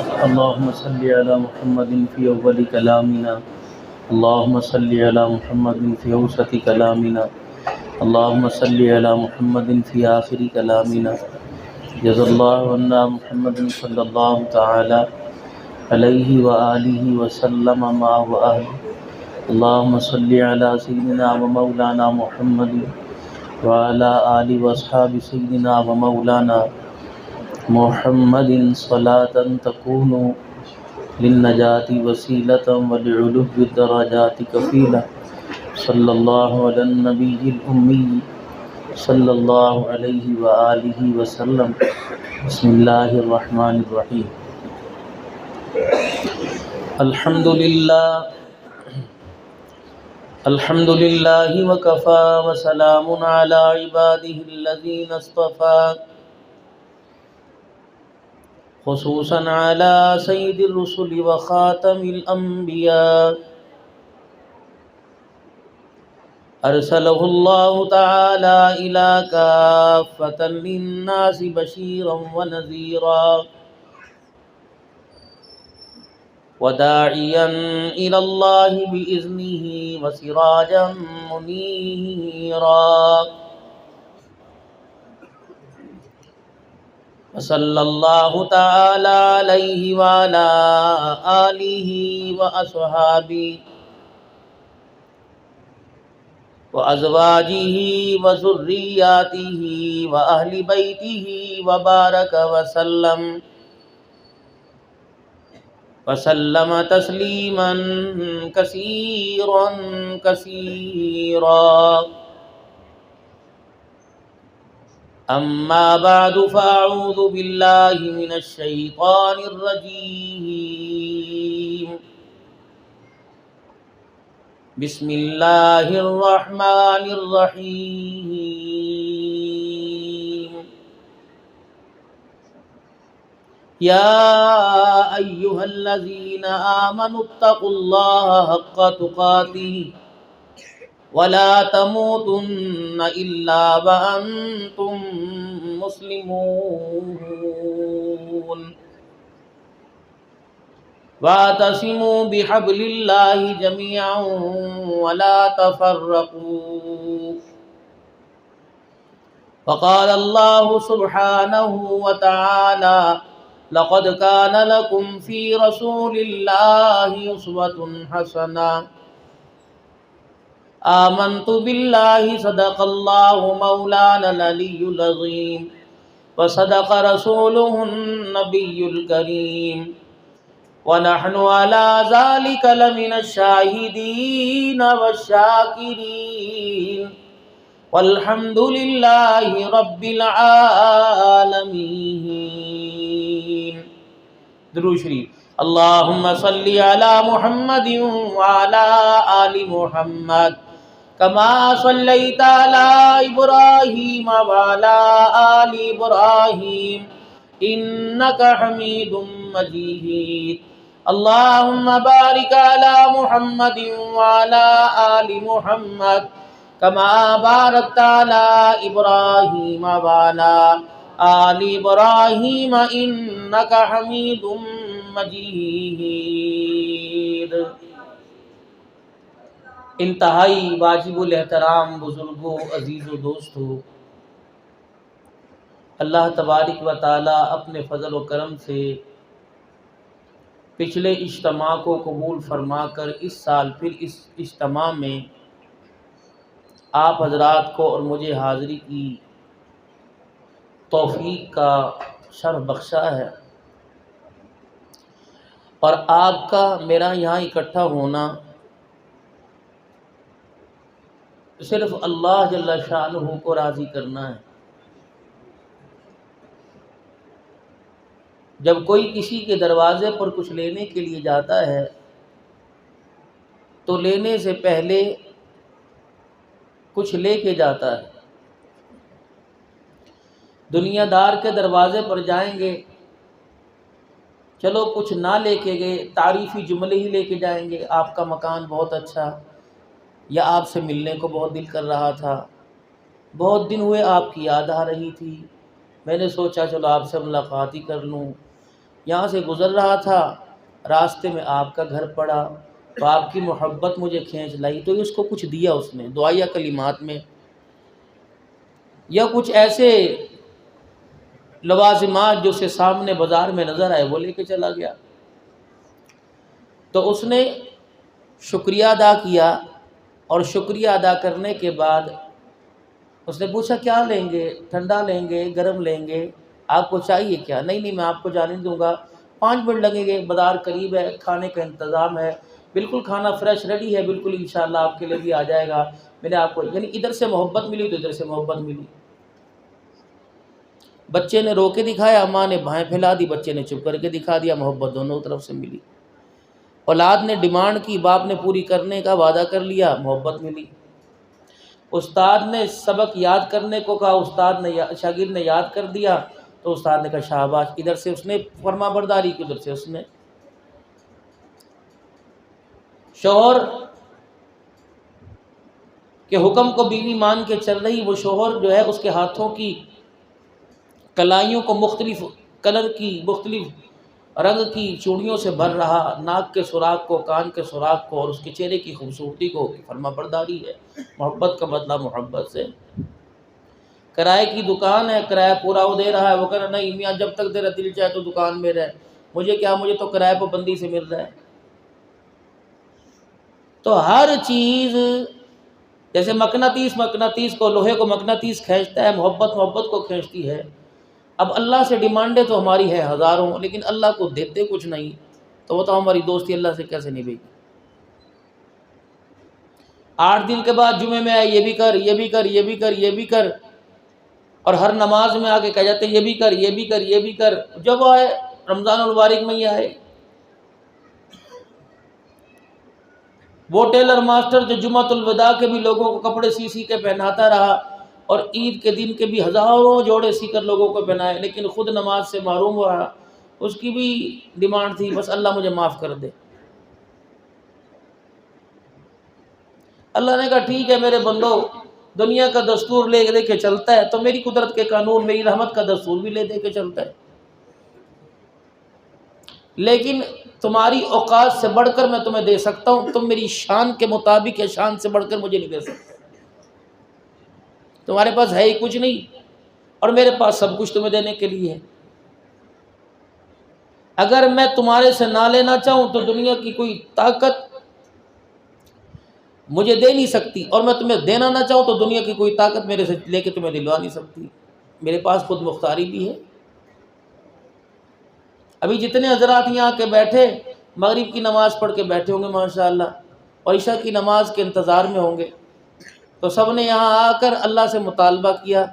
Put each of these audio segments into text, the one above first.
اللهم صل على محمد في أول كلامنا، اللهم صل على محمد في أوسط كلامنا، اللهم صل على محمد في آخر كلامنا. جزا الله عنا محمد صلى الله تعالى عليه وآله وسلم ما وآله. اللهم صل على سيدنا ومولانا محمد وعلى آل وأصحاب سيدنا ومولانا محمد صلاة تكون للنجاة وسيلة ولعلو الدرجات كفيلة. صلى الله على النبي الأمي صلى الله عليه وآله وسلم. بسم الله الرحمن الرحيم. الحمد لله وكفى وسلام على عباده الذين اصطفى، خصوصا على سيد الرسل وخاتم الأنبياء. أرسله الله تعالى إلى كافة للناس بشيرا ونذيرا وداعيا إلى الله بإذنه وسراجا منيرا. وصلى الله تعالى عليه وعلى آله وأصحابه وأزواجه وذرياته وأهل بيته وبارك وسلم تسليما كثيرا كثيرا. أما بعد، فأعوذ بالله من الشيطان الرجيم. بسم الله الرحمن الرحيم. يا أيها الذين آمنوا اتقوا الله حق تقاته ولا تموتن إلا وأنتم مسلمون. واعتصموا بحبل الله جميعا ولا تفرقوا. وقال الله سبحانه وتعالى: لقد كان لكم في رسول الله أسوة حسنة. آمنت بالله، صدق الله مولانا العلي العظيم، وصدق رسوله النبي الكريم، ونحن على ذلك لمن الشاهدين والشاكرين، والحمد لله رب العالمين. درود شریف. اللهم صل على محمد وعلى آل محمد كما صليت على إبراهيم وعلى آل إبراهيم إنك حميد مجيد. اللهم بارك على محمد وعلى آل محمد كما باركت على إبراهيم وعلى آل إبراهيم إنك حميد مجيد. انتہائی واجب الاحترام بزرگوں، عزیز و دوستوں، اللہ تبارک و تعالی اپنے فضل و کرم سے پچھلے اجتماع کو قبول فرما کر اس سال پھر اس اجتماع میں آپ حضرات کو اور مجھے حاضری کی توفیق کا شرف بخشا ہے. اور آپ کا میرا یہاں اکٹھا ہونا صرف اللہ جل شانہ کو راضی کرنا ہے. جب کوئی کسی کے دروازے پر کچھ لینے کے لیے جاتا ہے تو لینے سے پہلے کچھ لے کے جاتا ہے. دنیا دار کے دروازے پر جائیں گے، چلو کچھ نہ لے کے گئے، تعریفی جملے ہی لے کے جائیں گے. آپ کا مکان بہت اچھا، یا آپ سے ملنے کو بہت دل کر رہا تھا، بہت دن ہوئے آپ کی یاد آ رہی تھی، میں نے سوچا چلو آپ سے ملاقات ہی کر لوں. یہاں سے گزر رہا تھا، راستے میں آپ کا گھر پڑا تو آپ کی محبت مجھے کھینچ لائی، تو اس کو کچھ دیا اس نے دعائیہ کلمات میں، یا کچھ ایسے لوازمات جو اسے سامنے بازار میں نظر آئے وہ لے کے چلا گیا۔ تو اس نے شکریہ ادا کیا، اور شکریہ ادا کرنے کے بعد اس نے پوچھا کیا لیں گے، ٹھنڈا لیں گے، گرم لیں گے، آپ کو چاہیے کیا؟ نہیں میں آپ کو جانے دوں گا، 5 منٹ لگیں گے، بازار قریب ہے، کھانے کا انتظام ہے، بالکل کھانا فریش ریڈی ہے، بالکل انشاءاللہ آپ کے لیے بھی آ جائے گا۔ میں نے آپ کو یعنی ادھر سے محبت ملی تو ادھر سے محبت ملی۔ بچے نے رو کے دکھایا، ماں نے بھائیں پھیلا دی، بچے نے چپ کر کے دکھا دیا، محبت دونوں طرف سے ملی۔ اولاد نے ڈیمانڈ کی، باپ نے پوری کرنے کا وعدہ کر لیا، محبت ملی۔ استاد نے سبق یاد کرنے کو کہا، استاد نے شاگرد نے یاد کر دیا تو استاد نے کہا شاباش، ادھر سے اس نے فرما برداری کی، ادھر سے اس نے۔ شوہر کے حکم کو بیوی مان کے چل رہی، وہ شوہر جو ہے اس کے ہاتھوں کی کلائیوں کو مختلف کلر کی، مختلف رنگ کی چوڑیوں سے بھر رہا، ناک کے سوراخ کو، کان کے سوراخ کو، اور اس کے چہرے کی خوبصورتی کو، فرما برداری ہے۔ محبت کا بدلہ محبت سے۔ کرائے کی دکان ہے، کرایہ پورا وہ دے رہا ہے، وہ کہہ رہا نہیں میاں جب تک تیرا دل چاہے تو دکان میں رہ، مجھے کیا، مجھے تو کرایہ پابندی سے مل رہا ہے۔ تو ہر چیز جیسے مقناطیس کو، لوہے کو مقناطیس کھینچتا ہے، محبت کو کھینچتی ہے۔ اب اللہ سے ڈیمانڈیں تو ہماری ہے ہزاروں، لیکن اللہ کو دیتے کچھ نہیں، تو وہ تو ہماری دوستی اللہ سے کیسے نبھے گی؟ 8 دن کے بعد جمعے میں آئے، یہ بھی کر، یہ بھی کر، یہ بھی کر، یہ بھی کر، اور ہر نماز میں آ کے کہہ جاتے یہ بھی کر، یہ بھی کر، یہ بھی کر۔ جب آئے رمضان المبارک میں ہی آئے، وہ ٹیلر ماسٹر جو جمعۃ الوداع کے بھی لوگوں کو کپڑے سی کے پہناتا رہا، اور عید کے دن کے بھی ہزاروں جوڑے سی کر لوگوں کو پہنائے، لیکن خود نماز سے محروم ہو رہا، اس کی بھی ڈیمانڈ تھی بس اللہ مجھے معاف کر دے۔ اللہ نے کہا ٹھیک ہے میرے بندو، دنیا کا دستور لے دے کے چلتا ہے تو میری قدرت کے قانون، میری رحمت کا دستور بھی لے دے کے چلتا ہے، لیکن تمہاری اوقات سے بڑھ کر میں تمہیں دے سکتا ہوں، تم میری شان کے مطابق یا شان سے بڑھ کر مجھے نہیں دے سکتے۔ تمہارے پاس ہے ہی کچھ نہیں، اور میرے پاس سب کچھ تمہیں دینے کے لیے ہے۔ اگر میں تمہارے سے نہ لینا چاہوں تو دنیا کی کوئی طاقت مجھے دے نہیں سکتی، اور میں تمہیں دینا نہ چاہوں تو دنیا کی کوئی طاقت میرے سے لے کے تمہیں دلوا نہیں سکتی۔ میرے پاس خود مختاری بھی ہے۔ ابھی جتنے حضرات یہاں کے بیٹھے مغرب کی نماز پڑھ کے بیٹھے ہوں گے ماشاءاللہ، اور عشاء کی نماز کے انتظار میں ہوں گے، تو سب نے یہاں آ کر اللہ سے مطالبہ کیا،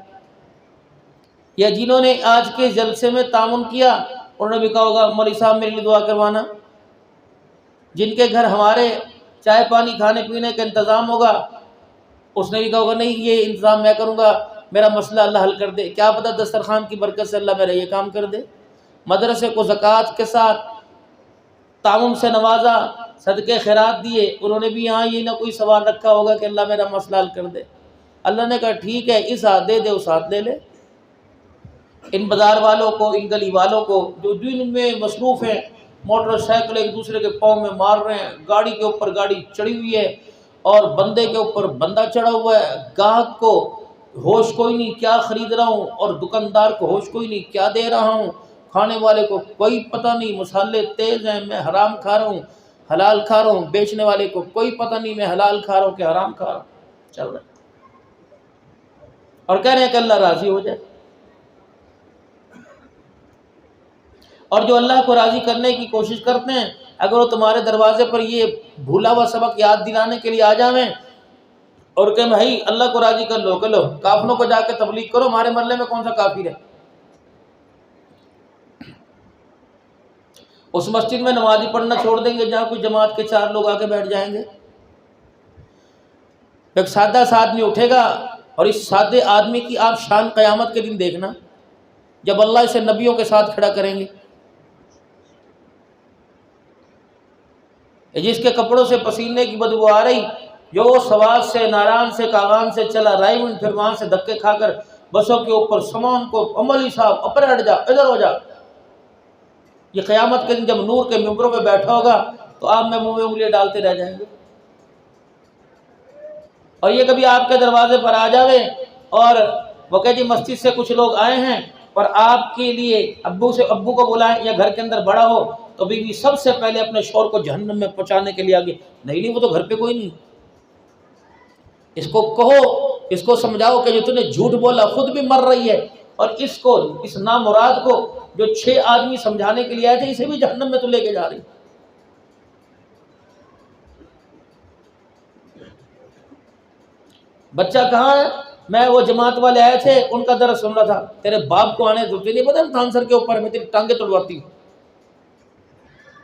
یا جنہوں نے آج کے جلسے میں تعاون کیا انہوں نے بھی کہا ہوگا مولوی صاحب میرے لیے دعا کروانا۔ جن کے گھر ہمارے چائے پانی کھانے پینے کا انتظام ہوگا اس نے بھی کہا ہوگا نہیں یہ انتظام میں کروں گا، میرا مسئلہ اللہ حل کر دے، کیا پتہ دسترخوان کی برکت سے اللہ میرا یہ کام کر دے۔ مدرسے کو زکوٰۃ کے ساتھ تعاون سے نوازا، صدقے خیرات دیے، انہوں نے بھی یہاں یہ نہ کوئی سوال رکھا ہوگا کہ اللہ میرا مسئلہ حل کر دے۔ اللہ نے کہا ٹھیک ہے، اس ہاتھ دے دے اس ہاتھ لے لے۔ ان بازار والوں کو، ان گلی والوں کو جو دین میں مصروف ہیں، موٹر سائیکل ایک دوسرے کے پاؤں میں مار رہے ہیں، گاڑی کے اوپر گاڑی چڑھی ہوئی ہے اور بندے کے اوپر بندہ چڑھا ہوا ہے، گاہک کو ہوش کوئی نہیں کیا خرید رہا ہوں، اور دکاندار کو ہوش کوئی نہیں کیا دے رہا ہوں، کھانے والے کو کوئی پتہ نہیں مسالے تیز ہیں میں حرام کھا رہا ہوں حلال کھا رہا ہوں، بیچنے والے کو کوئی پتہ نہیں میں حلال کھا رہا ہوں کہ حرام کھا رہا ہوں، چل رہا ہے، اور کہہ رہے ہیں کہ اللہ راضی ہو جائے۔ اور جو اللہ کو راضی کرنے کی کوشش کرتے ہیں، اگر وہ تمہارے دروازے پر یہ بھولا ہوا سبق یاد دلانے کے لیے آ جاویں اور کہ بھائی اللہ کو راضی کر لو، کافروں کو جا کے تبلیغ کرو، ہمارے محلے میں کون سا کافر ہے؟ اس مسجد میں نمازی پڑھنا چھوڑ دیں گے جہاں کوئی جماعت کے 4 لوگ آ کے بیٹھ جائیں گے۔ ایک سادہ سا آدمی اٹھے گا، اور اس سادے آدمی کی آپ شان قیامت کے دن دیکھنا جب اللہ اسے نبیوں کے ساتھ کھڑا کریں گے، جس کے کپڑوں سے پسینے کی بدبو آ رہی، جو سواد سے، ناران سے، کاغان سے چلا رائے منڈ، پھر وہاں سے دھکے کھا کر بسوں کے اوپر سامان کو، عملی صاحب اپر ہٹ جا، ادھر ہو جا، یہ قیامت کے دن جب نور کے ممبروں پہ بیٹھا ہوگا تو آپ میں منہ میں انگلیاں ڈالتے رہ جائیں گے. اور یہ کبھی آپ کے دروازے پر آ جاوے اور وہ کہ جی مسجد سے کچھ لوگ آئے ہیں اور آپ کے لیے ابو کو بلائیں یا گھر کے اندر بڑا ہو تو بیوی سب سے پہلے اپنے شوہر کو جہنم میں پہنچانے کے لیے آگے نہیں وہ تو گھر پہ کوئی نہیں. اس کو کہو، اس کو سمجھاؤ کہ جو تم نے جھوٹ بولا خود بھی مر رہی ہے، اور اس نامراد کو جو 6 آدمی سمجھانے کے لیے آئے تھے اسے بھی جہنم میں تو لے کے جا رہی. بچہ کہاں ہے؟ میں وہ جماعت والے آئے تھے ان کا درس سن رہا تھا. تیرے باپ کو آنے تو نہیں پتا تھان سر کے اوپر میں تیری ٹانگیں توڑواتی ہوں.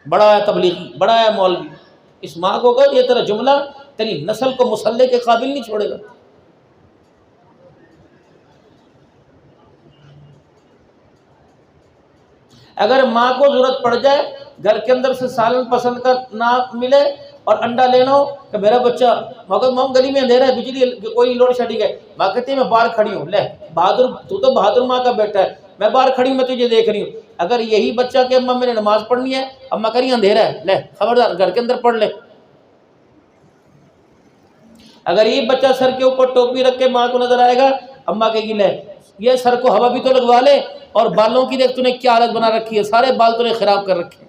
بڑا ہے تبلیغی، بڑا ہے مولوی. اس ماں کو کہ یہ تیرا جملہ تیری نسل کو مسلح کے قابل نہیں چھوڑے گا. اگر ماں کو ضرورت پڑ جائے گھر کے اندر سے سالن پسند کا نہ ملے اور انڈا لینا ہو کہ میرا بچہ مگر مام گلی میں اندھیرا ہے بجلی کوئی لوڈ شیڈنگ ہے، ماں کہتی ہے میں باہر کھڑی ہوں. لے بہادر، تو بہادر ماں کا بیٹا ہے، میں باہر کھڑی ہوں میں تجھے دیکھ رہی ہوں. اگر یہی بچہ کہ اماں میں نے نماز پڑھنی ہے، اماں کہہ رہی اندھیرا ہے، لے خبردار گھر کے اندر پڑھ لے. اگر یہ بچہ سر کے اوپر ٹوپی رکھ کے ماں کو نظر آئے گا، اماں کہے گی لے یہ سر کو ہوا بھی تو لگوا لے، اور بالوں کی دیکھ تو نے کیا حالت بنا رکھی ہے، سارے بال تو نے خراب کر رکھے.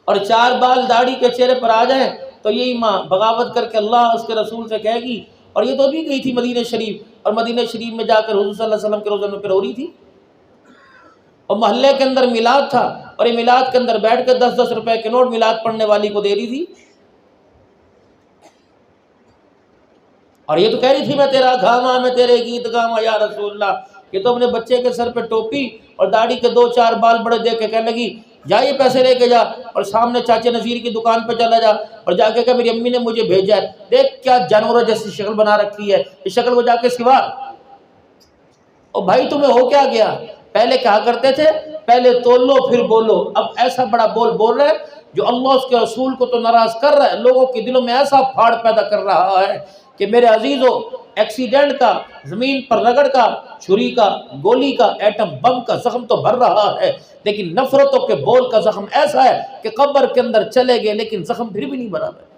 اور 4 بال داڑھی کے چہرے پر آ جائیں تو یہی ماں بغاوت کر کے اللہ اس کے رسول سے کہے گی. اور یہ تو بھی گئی تھی مدینہ شریف، اور مدینہ شریف میں جا کر حضور صلی اللہ علیہ وسلم کے روزے میں پرو رہی تھی، اور محلے کے اندر میلاد تھا اور یہ میلاد کے اندر بیٹھ کے 10-10 روپے کے نوٹ میلاد پڑھنے والی کو دے رہی تھی. اور یہ تو کہہ رہی تھی میں تیرا گھاما میں تیرے گیت گاما یا رسول اللہ. یہ تو اپنے بچے کے سر پہ ٹوپی اور داڑھی کے 2-4 بال بڑے دیکھ کے کہنے لگی جا یہ پیسے لے کے جا اور سامنے چاچے نذیر کی دکان پہ چلا جا اور جا کے کہ میری امی نے مجھے بھیجا ہے، دیکھ کیا جانوروں جیسی شکل بنا رکھی ہے، اس شکل کو جا کے سوار. اور بھائی تمہیں ہو کیا گیا؟ پہلے کہا کرتے تھے پہلے تول لو پھر بولو، اب ایسا بڑا بول رہے جو اللہ اس کے رسول کو تو ناراض کر رہا ہے، لوگوں کے دلوں میں ایسا پھاڑ پیدا کر رہا ہے کہ میرے عزیزو ایکسیڈنٹ کا، زمین پر رگڑ کا، چھری کا، گولی کا، ایٹم بم کا زخم تو بھر رہا ہے، لیکن نفرتوں کے بول کا زخم ایسا ہے کہ قبر کے اندر چلے گئے لیکن زخم پھر بھی نہیں بھرا ہے.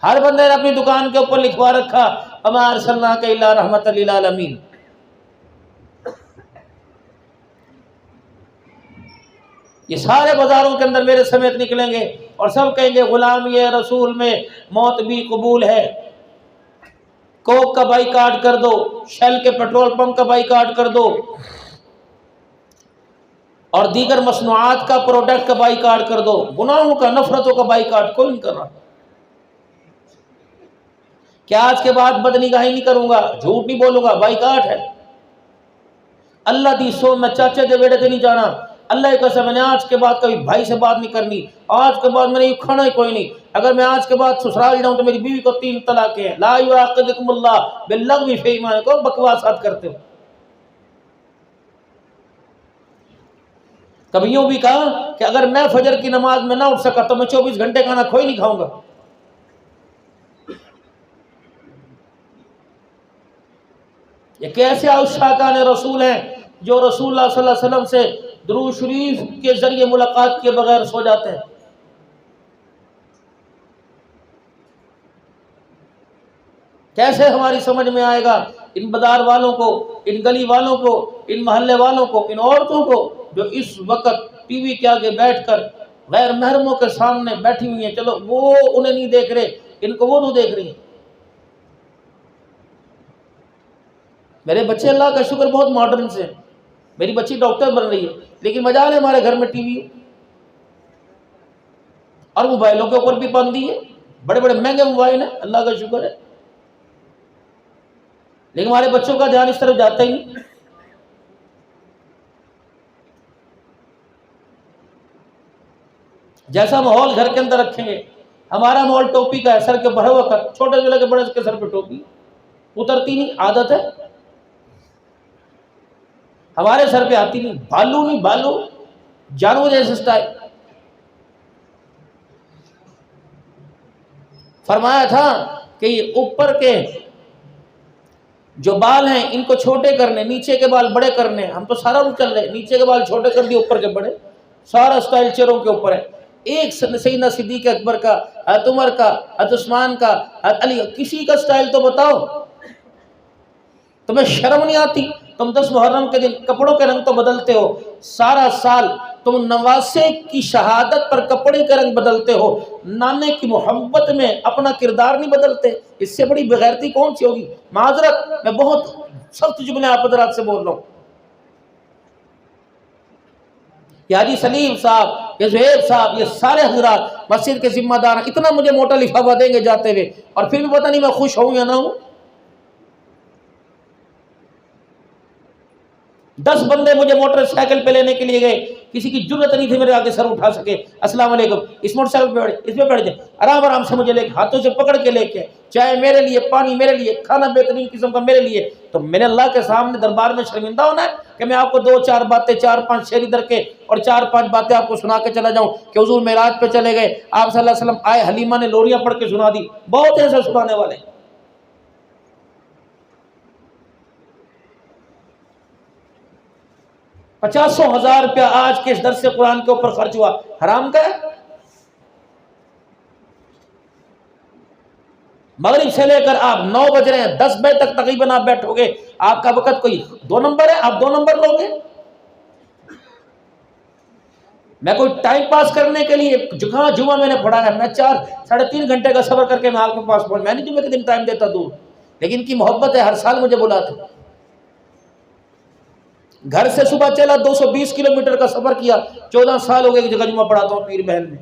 ہر بندے نے اپنی دکان کے اوپر لکھوا رکھا اما ارسلناک الا رحمت للعالمین. یہ سارے بازاروں کے اندر میرے سمیت نکلیں گے اور سب کہیں گے غلامی رسول میں موت بھی قبول ہے. کوک کا بائیکاٹ کر دو، شیل کے پیٹرول پمپ کا بائیکاٹ کر دو، اور دیگر مصنوعات کا پروڈکٹ کا بائیکاٹ کر دو. گناہوں کا، نفرتوں کا بائیکاٹ کوئی نہیں کر رہا. کیا آج کے بعد بدنگاہی نہیں کروں گا، جھوٹ نہیں بولوں گا، بائیکاٹ ہے. اللہ دی سو میں چاچے دے بیڑے تے نہیں جانا. اللہ کی قسم میں نے آج کے بعد کبھی بھائی سے بات نہیں کرنی، آج کے بعد میں نے یہ کھانا ہی کوئی نہیں. اگر میں آج کے بعد سسرال جاؤں تو میری بیوی کو 3 طلاقیں ہیں. لا یعاقبکم اللہ باللغو فی ایمانکم، بکواسات کرتے ہو. کبھی یوں بھی کہا کہ اگر میں فجر کی نماز میں نہ اٹھ سکا تو میں 24 گھنٹے کھانا کوئی نہیں کھاؤں گا. یہ کیسے عاشقان رسول ہیں جو رسول اللہ صلی اللہ علیہ وسلم سے درود شریف کے ذریعے ملاقات کے بغیر سو جاتے ہیں. کیسے ہماری سمجھ میں آئے گا ان بازار والوں کو، ان گلی والوں کو، ان محلے والوں کو، ان عورتوں کو جو اس وقت ٹی وی کے آگے بیٹھ کر غیر محرموں کے سامنے بیٹھی ہوئی ہیں. چلو وہ انہیں نہیں دیکھ رہے، ان کو وہ تو دیکھ رہی ہیں. میرے بچے اللہ کا شکر بہت ماڈرن سے ہیں. میری بچی ڈاکٹر بن رہی ہے لیکن مجال ہے ہمارے گھر میں ٹی وی اور موبائلوں کے اوپر بھی پابندی ہے. بڑے بڑے مہنگے موبائل ہیں، اللہ کا شکر ہے، لیکن ہمارے بچوں کا دھیان اس طرف جاتا ہی نہیں. جیسا ماحول گھر کے اندر رکھیں گے. ہمارا ماحول ٹوپی کا ہے، سر کے بڑے وقت چھوٹے سے لے کے بڑے کے سر پہ ٹوپی اترتی نہیں، عادت ہے. ہمارے سر پہ آتی نہیں، بالو نہیں، بالو جانور جیسے سٹائل. فرمایا تھا کہ یہ اوپر کے جو بال ہیں ان کو چھوٹے کرنے، نیچے کے بال بڑے کرنے. ہم تو سارا روٹ چل رہے ہیں، نیچے کے بال چھوٹے کر دیے، اوپر کے بڑے، سارا سٹائل چہروں کے اوپر ہے. ایک سیدنا صدیق اکبر کا، حضرت عمر کا، حضرت عثمان کا، حضرت علی، کسی کا سٹائل تو بتاؤ. تمہیں شرم نہیں آتی؟ تم 10 محرم کے دن کپڑوں کے رنگ تو بدلتے ہو، سارا سال تم نواسے کی شہادت پر کپڑے کا رنگ بدلتے ہو، نانے کی محبت میں اپنا کردار نہیں بدلتے. اس سے بڑی بغیرتی کون سی ہوگی؟ معذرت، میں بہت سخت جملے آپ حضرات سے بول رہا ہوں. یہ حاجی سلیم صاحب، یہ زہیب صاحب، یہ سارے حضرات مسجد کے ذمہ دار اتنا مجھے موٹا لفافہ دیں گے جاتے ہوئے، اور پھر بھی پتہ نہیں میں خوش ہوں یا نہ ہوں. 10 بندے مجھے موٹر سائیکل پہ لینے کے لیے گئے، کسی کی جرت نہیں تھی میرے آگے سر اٹھا سکے. السلام علیکم، اس موٹر سائیکل پہ بیٹھ، اس پہ بیٹھ جائے. آرام آرام سے مجھے لے کے، ہاتھوں سے پکڑ کے لے کے، چائے میرے لیے، پانی میرے لیے، کھانا بہترین قسم کا میرے لیے. تو میرے اللہ کے سامنے دربار میں شرمندہ ہونا ہے کہ میں آپ کو 2-4 باتیں، 4-5 شعری در کے اور 4-5 باتیں آپ کو سنا کے چلا جاؤں کہ حضور معراج پہ چلے گئے، آپ صلی اللہ علیہ وسلم آئے، حلیمہ نے لوریاں پڑھ کے سنا دی. بہت ایسے سنانے والے. 50,000 روپیہ آج کے اس درس قرآن کے اوپر خرچ ہوا، حرام کا ہے؟ مغرب سے لے کر آپ 9 بج رہے ہیں، 10 بجے تک تقریباً آپ بیٹھو گے. آپ کا وقت کوئی 2 نمبر ہے؟ آپ 2 نمبر لو گے؟ میں کوئی ٹائم پاس کرنے کے لیے، جہاں جمعہ میں نے پڑھا ہے، میں 4-3.5 گھنٹے کا سفر کر کے میں آپ کے پاس پہنچ، میں نہیں جمعہ کے دن ٹائم دیتا دور، لیکن کی محبت ہے، ہر سال مجھے بلاتے. گھر سے صبح چلا، 220 کلومیٹر کا سفر کیا، 14 سال ہو گئے کہ جگہ جمعہ پڑھاتا ہوں پیر محل میں.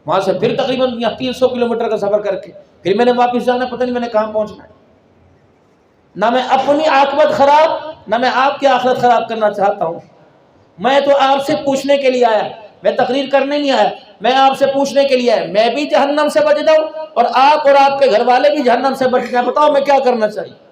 وہاں سے پھر تقریباً 300 کلومیٹر کا سفر کر کے پھر میں نے واپس جانا، پتہ نہیں میں نے کہاں پہنچنا ہے. نہ میں اپنی عاقبت خراب، نہ میں آپ کی آخرت خراب کرنا چاہتا ہوں. میں تو آپ سے پوچھنے کے لیے آیا، میں تقریر کرنے نہیں آیا، میں آپ سے پوچھنے کے لیے آیا. میں بھی جہنم سے بچ جاؤں اور آپ کے گھر والے بھی جہنم سے بچ جائیں. بتاؤ میں کیا کرنا چاہیے؟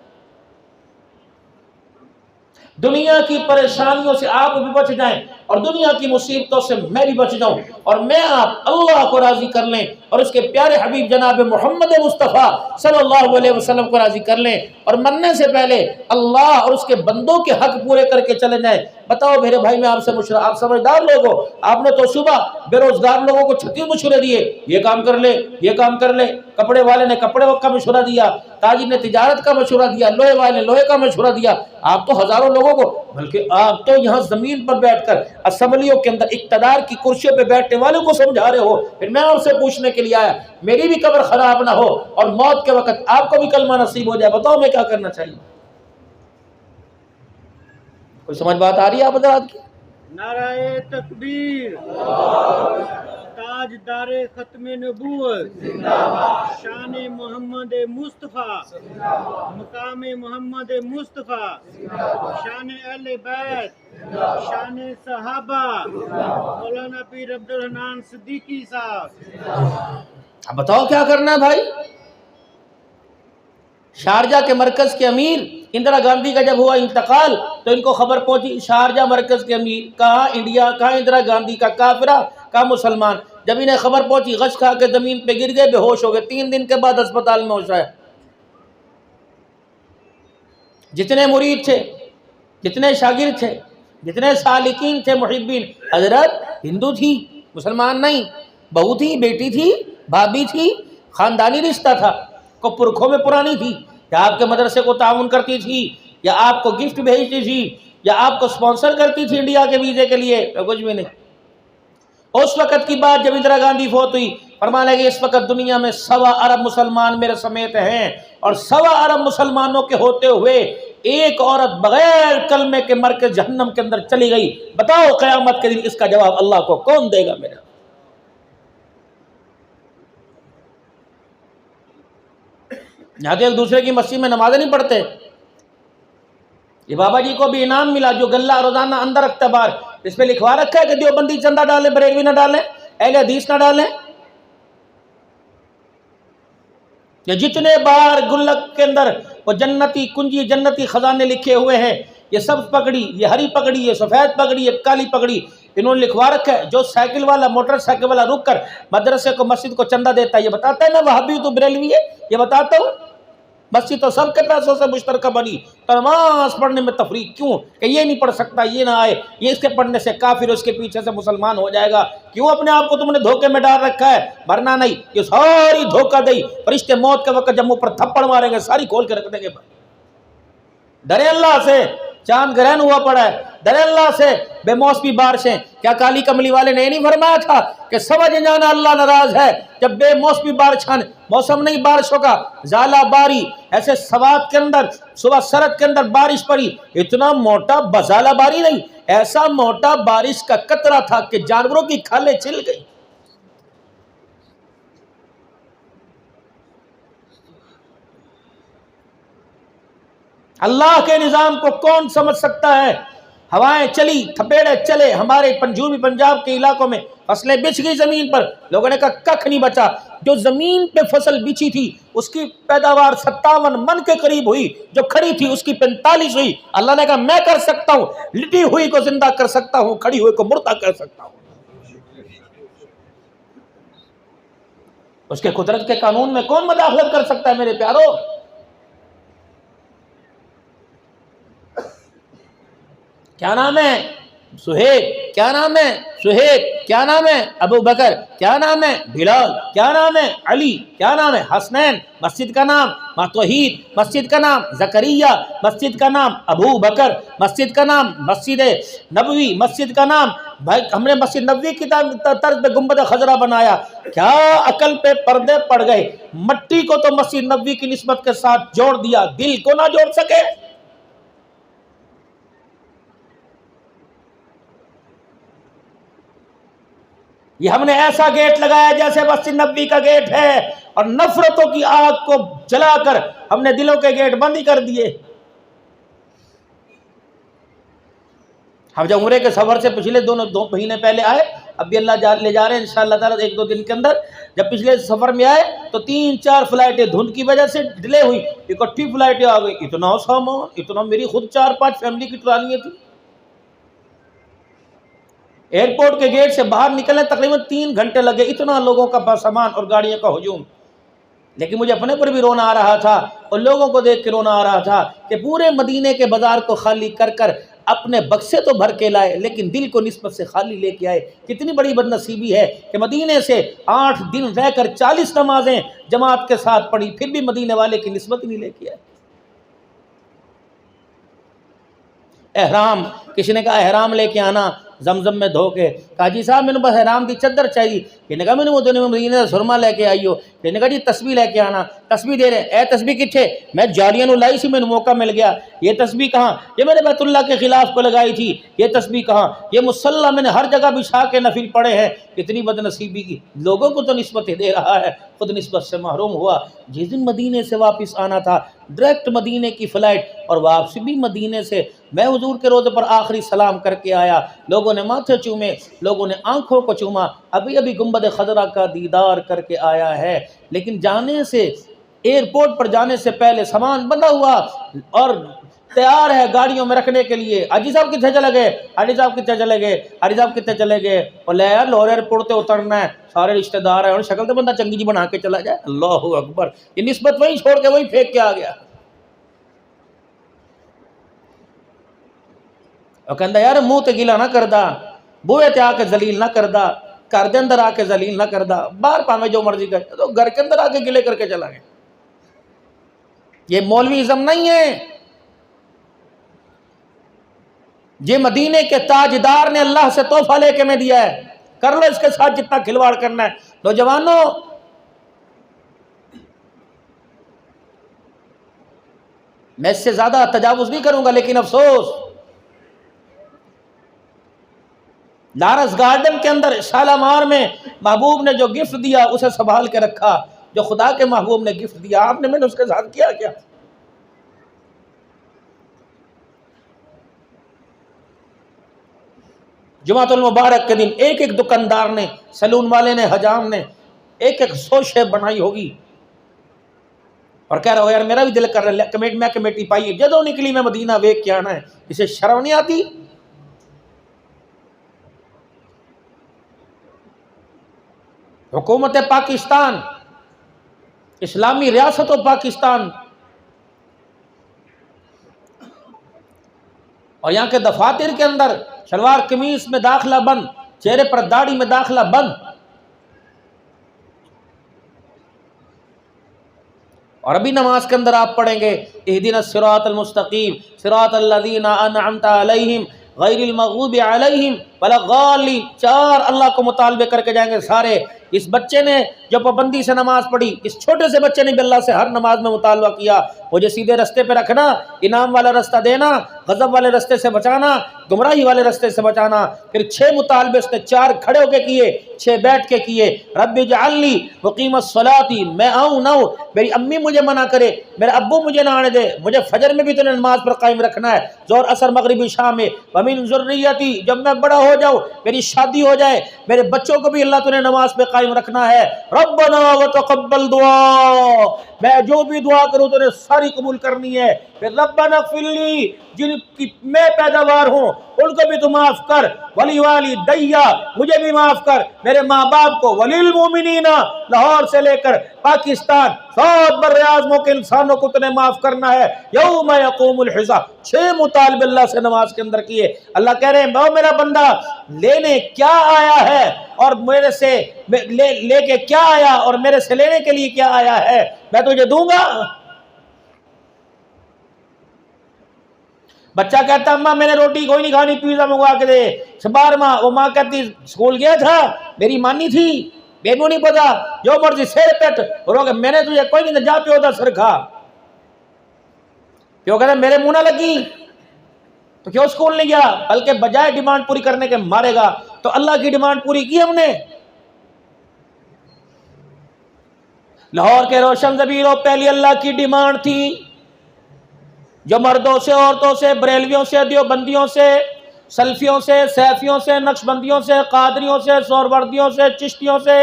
دنیا کی پریشانیوں سے آپ بھی بچ جائیں اور دنیا کی مصیبتوں سے میں بھی بچ جاؤں، اور میں آپ اللہ کو راضی کر لیں اور اس کے پیارے حبیب جناب محمد مصطفیٰ صلی اللہ علیہ وسلم کو راضی کر لیں، اور مرنے سے پہلے اللہ اور اس کے بندوں کے حق پورے کر کے چلے جائیں. بتاؤ میرے بھائی، میں آپ سے مشورہ، آپ سمجھدار لوگ ہو، آپ نے تو صبح بے روزگار لوگوں کو 36 مشورے دیے، یہ کام کر لے، یہ کام کر لے. کپڑے والے نے کپڑے کا مشورہ دیا، تاجر نے تجارت کا مشورہ دیا، لوہے والے نے لوہے کا مشورہ دیا. آپ تو ہزاروں لوگوں کو، بلکہ آپ تو یہاں زمین پر بیٹھ کر اسمبلیوں کے اندر اقتدار کی کرسیوں پہ بیٹھنے والوں کو سمجھا رہے ہو. پھر میں آپ سے پوچھنے کے لیے آیا، میری بھی قبر خراب نہ ہو اور موت کے وقت آپ کو بھی کلمہ نصیب ہو جائے. بتاؤ میں کیا کرنا چاہیے؟ کوئی سمجھ بات آ رہی ہے آپ حضرات کی؟ نعرہ تکبیر، تاجدار ختم نبوت، شان محمد مصطفیٰ، مقام محمد مصطفیٰ، شان اہل بیت، شان صحابہ، مولانا پیر عبدالحنان صدیقی صاحب. اب بتاؤ کیا کرنا ہے بھائی؟ شارجہ کے مرکز کے امیر اندرا گاندھی کا جب ہوا انتقال تو ان کو خبر پہنچی، شارجہ مرکز کے امیر، کہاں انڈیا، کہاں اندرا گاندھی کا کافرہ، کہاں مسلمان. جب انہیں خبر پہنچی، غش کھا کے زمین پہ گر گئے، بے ہوش ہو گئے. 3 دن کے بعد اسپتال میں ہوش آیا. جتنے مرید تھے، جتنے شاگرد تھے، جتنے سالکین تھے، محبین، حضرت ہندو تھی، مسلمان نہیں، بہو تھی، بیٹی تھی، بھابھی تھی، خاندانی رشتہ تھا، کو پرکھوں میں پرانی تھی، یا آپ کے مدرسے کو تعاون کرتی تھی، یا آپ کو گفٹ بھیجتی تھی، یا آپ کو سپانسر کرتی تھی انڈیا کے ویزے کے لیے، کچھ بھی نہیں. اس وقت کی بات جب اندرا گاندھی فوت ہوئی، فرمانے لگے اس وقت دنیا میں 1.25 ارب مسلمان میرے سمیت ہیں، اور 1.25 ارب مسلمانوں کے ہوتے ہوئے ایک عورت بغیر کلمے کے مر کے جہنم کے اندر چلی گئی. بتاؤ قیامت کے دن اس کا جواب اللہ کو کون دے گا؟ میرا یہاں تو ایک دوسرے کی مسجد میں نمازیں نہیں پڑھتے. یہ بابا جی کو بھی انعام ملا جو غلہ روزانہ اندر رکھتا بار، اس پہ لکھوا رکھا ہے کہ دیوبندی چندہ ڈالیں، بریلوی نہ ڈالیں، اہل حدیث نہ ڈالیں. یہ جتنے بار گلک کے اندر وہ جنتی کنجی، جنتی خزانے لکھے ہوئے ہیں، یہ سب پگڑی، یہ ہری پگڑی، یہ سفید پگڑی، یہ کالی پگڑی، انہوں نے لکھوا رکھا ہے. جو سائیکل والا، موٹر سائیکل والا رک کر مدرسے کو، مسجد کو چندہ دیتا ہے، یہ بتاتا ہے میں وہابی ہوں تو بریلوی ہے، یہ بتاتا ہوں. مسجد تو سب کے پیسوں سے مشترکہ بنی، تو نماز پڑھنے میں تفریق کیوں کہ یہ نہیں پڑھ سکتا، یہ نہ آئے، یہ اس کے پڑھنے سے کافر اس کے پیچھے سے مسلمان ہو جائے گا؟ کیوں اپنے آپ کو تم نے دھوکے میں ڈال رکھا ہے؟ مرنا نہیں، یہ ساری دھوکہ دہی فرشتے موت کے وقت جب منہ پر تھپڑ ماریں گے ساری کھول کے رکھ دیں گے۔ ڈرے اللہ سے، چاند گرہن ہوا پڑا ہے، ڈرے اللہ سے، بے موسمی بارشیں۔ کیا کالی کملی والے نے یہ نہیں فرمایا تھا کہ سمجھ جانا اللہ ناراض ہے جب بے موسمی بارشیں، موسم نہیں بارشوں کا، زالہ باری، ایسے سوات کے اندر صبح سرد کے اندر بارش پڑی، اتنا موٹا بزالہ باری نہیں، ایسا موٹا بارش کا قطرہ تھا کہ جانوروں کی کھالیں چھل گئی۔ اللہ کے نظام کو کون سمجھ سکتا ہے؟ ہوائیں چلی، تھپیڑے چلے، ہمارے جنوبی پنجاب کے علاقوں میں فصلیں بچھ گئی زمین پر، لوگوں نے کہا ککھ نہیں بچا۔ جو زمین پہ فصل بچھی تھی اس کی پیداوار 57 من کے قریب ہوئی، جو کھڑی تھی اس کی 45 ہوئی۔ اللہ نے کہا میں کر سکتا ہوں، لٹی ہوئی کو زندہ کر سکتا ہوں، کھڑی ہوئی کو مردہ کر سکتا ہوں۔ اس کے قدرت کے قانون میں کون مداخلت کر سکتا ہے میرے پیارو؟ کیا نام ہے؟ سہیب۔ کیا نام ہے؟ سہیب۔ کیا نام ہے؟ ابو بکر۔ کیا نام ہے؟ بلال۔ کیا نام ہے؟ علی۔ کیا نام ہے؟ حسنین۔ مسجد کا نام توحید، مسجد کا نام زکریا، مسجد کا نام ابو بکر، مسجد کا نام مسجد نبوی، مسجد کا نام بھائی ہم نے مسجد نبوی کی طرز پہ گنبد خضرا بنایا۔ کیا عقل پہ پردے پڑ گئے؟ مٹی کو تو مسجد نبوی کی نسبت کے ساتھ جوڑ دیا، دل کو نہ جوڑ سکے۔ یہ ہم نے ایسا گیٹ لگایا جیسے مسجد نبوی کا گیٹ ہے، اور نفرتوں کی آگ کو جلا کر ہم نے دلوں کے گیٹ بند ہی کر دیے۔ ہم جب عمرے کے سفر سے پچھلے دو مہینے پہلے آئے، اب بھی اللہ لے جا رہے ہیں انشاءاللہ تعالیٰ 1-2 دن کے اندر۔ جب پچھلے سفر میں آئے تو 3-4 فلائٹیں دھند کی وجہ سے ڈیلے ہوئی، اکٹھی فلائٹیں آ گئی، اتنا سامان، اتنا، میری خود 4-5 فیملی کی ٹرالیاں تھیں۔ ایئرپورٹ کے گیٹ سے باہر نکلنے تقریباً 3 گھنٹے لگے، اتنا لوگوں کا سامان اور گاڑیوں کا ہجوم۔ لیکن مجھے اپنے پر بھی رونا آ رہا تھا اور لوگوں کو دیکھ کے رونا آ رہا تھا کہ پورے مدینے کے بازار کو خالی کر کر اپنے بکسے تو بھر کے لائے لیکن دل کو نسبت سے خالی لے کے آئے۔ کتنی بڑی بد نصیبی ہے کہ مدینے سے 8 دن رہ کر 40 نمازیں جماعت کے ساتھ پڑھی، پھر بھی مدینے والے کی نسبت نہیں لے کے آئے۔ احرام، کسی نے کہا احرام لے کے آنا زمزم میں دھو کے، کہا جی صاحب میں نے بس احرام دی چادر چاہیے، کسی نے کہا میں نے وہ دونوں مدینے سے سرما لے کے آئی ہو، کسی نے کہا جی تسبیح لے کے آنا، تسبیح دے رہے ہیں، اے تسبیح کتھے؟ میں جاریاں نو لائی سی، میں نے موقع مل گیا۔ یہ تسبیح کہاں؟ یہ میں نے بیت اللہ کے خلاف کو لگائی تھی۔ یہ تسبیح کہاں؟ یہ مصلی میں نے ہر جگہ بچھا کے نفل پڑھے ہیں۔ اتنی بد نصیبی کی، لوگوں کو تو نسبتیں دے رہا ہے، خود نسبت سے محروم ہوا۔ جس دن مدینے سے واپس آنا تھا، ڈائریکٹ مدینے کی فلائٹ اور واپسی بھی مدینے سے، میں حضور کے روضے پر آخری سلام کر کے آیا، لوگوں نے ماتھے چومے، لوگوں نے آنکھوں کو چوما، ابھی ابھی گنبد خضرا کا دیدار کر کے آیا ہے۔ لیکن جانے سے، ایئرپورٹ پر جانے سے پہلے سامان بندھا ہوا اور تیار ہے گاڑیوں میں رکھنے کے لیے۔ حاجی صاحب کتنے چلے گئے؟ حاجی صاحب کتنے چلے گئے؟ حاجی صاحب کتنے چلے گئے؟ اور لے یار لاہور ایئرپورٹ تے اترنا ہے، سارے رشتہ دار ہیں، اور شکل تو بندہ چنگی جی بنا کے چلا جائے۔ اللہ اکبر، یہ نسبت وہی چھوڑ کے وہی پھینک کے آ گیا۔ اور کہندا یار منہ تے گلا نہ کردا، بوئے تے آ کے ذلیل نہ کردا، گھر دے اندر آ کے ذلیل نہ کردا، باہر پاویں جو مرضی کرے، تو گھر کے اندر آ کے گلے کر کے چلا گیا۔ یہ مولوی ازم نہیں ہے، یہ مدینے کے تاجدار نے اللہ سے تحفہ لے کے میں دیا ہے، کر لو اس کے ساتھ جتنا کھلواڑ کرنا ہے۔ نوجوانوں، میں اس سے زیادہ تجاوز نہیں کروں گا، لیکن افسوس لارس گارڈن کے اندر شالامار میں محبوب نے جو گفٹ دیا اسے سنبھال کے رکھا، جو خدا کے محبوب نے گفٹ دیا، آپ نے میں نے اس کے ساتھ کیا کیا؟ جمعۃ المبارک کے دن ایک ایک دکاندار نے، سلون والے نے، حجام نے ایک ایک سوشے بنائی ہوگی، اور کہہ رہا ہو یار میرا بھی دل کر رہا ہے میں کمیٹی پائی، جدوں نکلی میں مدینہ ویک کے آنا ہے۔ اسے شرم نہیں آتی؟ حکومت پاکستان، اسلامی ریاست و پاکستان اور یہاں کے دفاتر کے اندر شلوار قمیص میں داخلہ بند، چہرے پر داڑھی میں داخلہ بند. اور ابھی نماز کے اندر آپ پڑھیں گے اہدنا الصراط المستقیم صراط الذین انعمت علیہم غیر المغضوب علیہم ولا الضالین، 4 اللہ کو مطالبے کر کے جائیں گے سارے. اس بچے نے جو پابندی سے نماز پڑھی، اس چھوٹے سے بچے نے بھی اللہ سے ہر نماز میں مطالبہ کیا، مجھے سیدھے رستے پہ رکھنا، انعام والا رستہ دینا، غضب والے رستے سے بچانا، گمراہی والے رستے سے بچانا. پھر 6 مطالبے اس نے 4 کھڑے ہو کے کیے، 6 بیٹھ کے کیے. رب اجعل لی مقیم الصلاۃ، میں آؤں نہ ہوں، میری امی مجھے منع کرے، میرے ابو مجھے نہ آنے دے، مجھے فجر میں بھی تو نماز پر قائم رکھنا ہے، ظہر عصر مغرب شام میں. ومن ذریتی، جب میں بڑا ہو جاؤں، میری شادی ہو جائے، میرے بچوں کو بھی اللہ تو نے نماز پہ قائم رکھنا ہے. ربنا وتقبل دعا، میں جو بھی دعا کروں تو نے ساری قبول کرنی ہے. پھر ربنا اغفر لی، جن کی میں پیداوار ہوں ان کو بھی تو معاف کر، ولی والدیا، مجھے بھی معاف کر، میرے ماں باپ کو، وللمؤمنین، لاہور سے لے کر پاکستان 7 بر اعظموں کے انسانوں کو تو نے معاف کرنا ہے یوم یقوم الحساب. 6 مطالبے اللہ سے نماز کے اندر کیے. اللہ کہہ رہے ہیں او میرا بندہ لینے کیا آیا ہے اور میرے سے لے کے کیا آیا اور میرے سے لینے کے لیے کیا آیا ہے، میں تجھے دوں گا. بچہ کہتا اماں میں نے روٹی کوئی نہیں کھانی، پیزا منگوا کے دے. 12 ماہ وہ ماں کہتی اسکول گیا تھا، میری مانی تھی، بیگو نہیں پتا، جو مرضی سیر پیٹ روگے، میں نے تجھے کوئی نہیں، جا پیو دا سر کھا. پیو کہتا میرے منہ نہ لگی تو کیوں اسکول نہیں گیا، بلکہ بجائے ڈیمانڈ پوری کرنے کے مارے گا. تو اللہ کی ڈیمانڈ پوری کی ہم نے. لاہور کے روشن ضمیروں پہلی اللہ کی ڈیمانڈ تھی، جو مردوں سے، عورتوں سے، بریلویوں سے، دیوبندیوں سے، سلفیوں سے، سیفیوں سے، نقشبندیوں سے، قادریوں سے، سہروردیوں سے، چشتیوں سے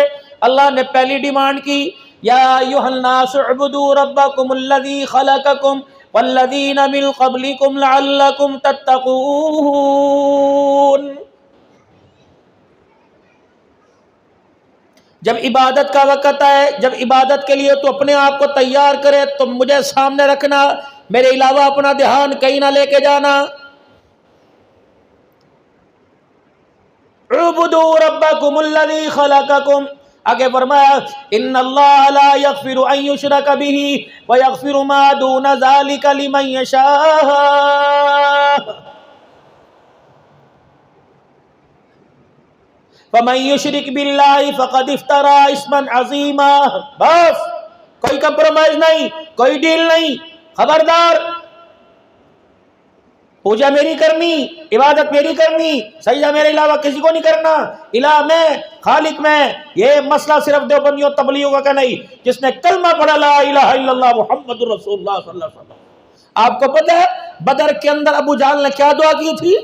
اللہ نے پہلی ڈیمانڈ کی، یا ایھا الناس اعبدوا ربکم الذی خلقکم والذین من قبلکم لعلکم تتقون. جب عبادت کا وقت آئے، جب عبادت کے لیے تو اپنے آپ کو تیار کرے تو مجھے سامنے رکھنا، میرے علاوہ اپنا دھیان کہیں نہ لے کے جانا. اعبدوا ربکم الذی خلقکم، آگے فرمایا ان اللہ لا یغفر ان یشرک بہ ویغفر ما دون ذلک لمن یشاء ومن یشرک باللہ فقد افترى اسما عظیما. بس کوئی کمپرومائز نہیں، کوئی ڈیل نہیں، خبردار. پوجا میری کرنی، عبادت میری کرنی، سجدہ میرے علاوہ کسی کو نہیں کرنا، الہ میں، خالق میں. یہ مسئلہ صرف دیوبندیوں تبلیغیوں کا نہیں، جس نے کلمہ پڑھا لا الہ الا اللہ محمد رسول اللہ صلی اللہ علیہ وسلم. آپ کو پتہ ہے بدر کے اندر ابو جہل نے کیا دعا کی تھی؟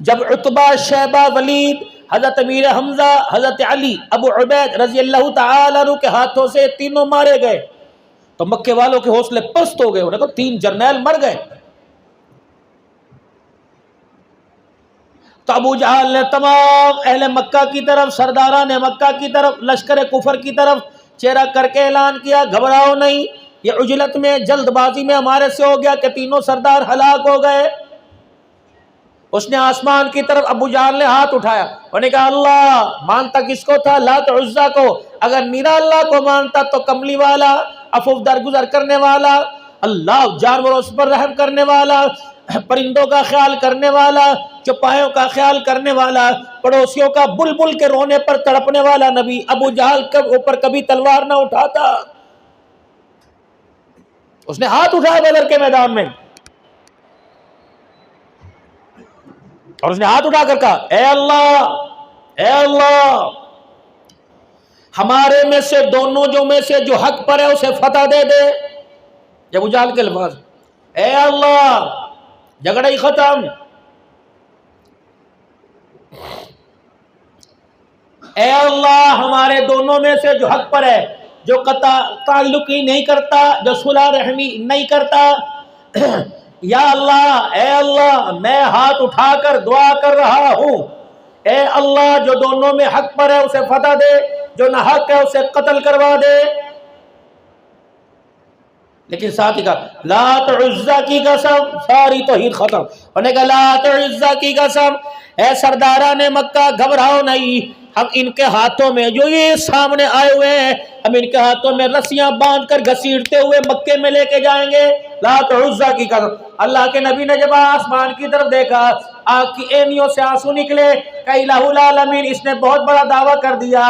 جب عتبہ، شیبہ، ولید، حضرت امیر حمزہ، حضرت علی، ابو عبید رضی اللہ تعالیٰ عنہ کے ہاتھوں سے تینوں مارے گئے تو مکے والوں کے حوصلے پست ہو گئے. انہیں کہا 3 جرنیل مر گئے. تو ابو جہل نے تمام اہل مکہ کی طرف، سرداران مکہ کی طرف، لشکر کفر کی طرف چہرہ کر کے اعلان کیا گھبراؤ نہیں، یہ عجلت میں، جلد بازی میں ہمارے سے ہو گیا کہ تینوں سردار ہلاک ہو گئے. اس نے آسمان کی طرف ابو جہل نے ہاتھ اٹھایا، انہوں نے کہا اللہ مانتا کس کو تھا؟ لات عزا کو. اگر میرا اللہ کو مانتا تو کملی والا، عفو درگزر کرنے والا اللہ، جانوروں پر رحم کرنے والا، پرندوں کا خیال کرنے والا، چوپایوں کا خیال کرنے والا، پڑوسیوں کا بلبل کے رونے پر تڑپنے والا نبی ابو جہل کے اوپر کبھی تلوار نہ اٹھاتا. اس نے ہاتھ اٹھایا بدر کے میدان میں اور اس نے ہاتھ اٹھا کر کہا اے اللہ، اے اللہ، ہمارے میں سے دونوں جو میں سے جو حق پر ہے اسے فتح دے دے. یہ ابو جہل کے الفاظ، اے اللہ جھگڑا ہی ختم، اے اللہ ہمارے دونوں میں سے جو حق پر ہے، جو قطع تعلقی نہیں کرتا، جو صلح رحمی نہیں کرتا، یا اللہ، اے اللہ میں ہاتھ اٹھا کر دعا کر رہا ہوں، اے اللہ جو دونوں میں حق پر ہے اسے فتح دے، جو نہ حق ہے اسے قتل کروا دے. لیکن ساتھ ہی کہا لات عزا کی قسم، ساری توحید ختم. انہوں نے کہا لات عزا کی قسم، اے سرداران مکہ گھبراؤ نہیں، ہم ان کے ہاتھوں میں جو یہ سامنے آئے ہوئے ہیں ہم ان کے ہاتھوں میں رسیاں باندھ کر گھسیٹتے ہوئے مکے میں لے کے جائیں گے. لات عزا کی قسم. اللہ کے نبی نے جب آسمان کی طرف دیکھا آنکھ کی اینیوں سے آنسو نکلے کہ الہ العالمین اس نے بہت بڑا دعویٰ کر دیا،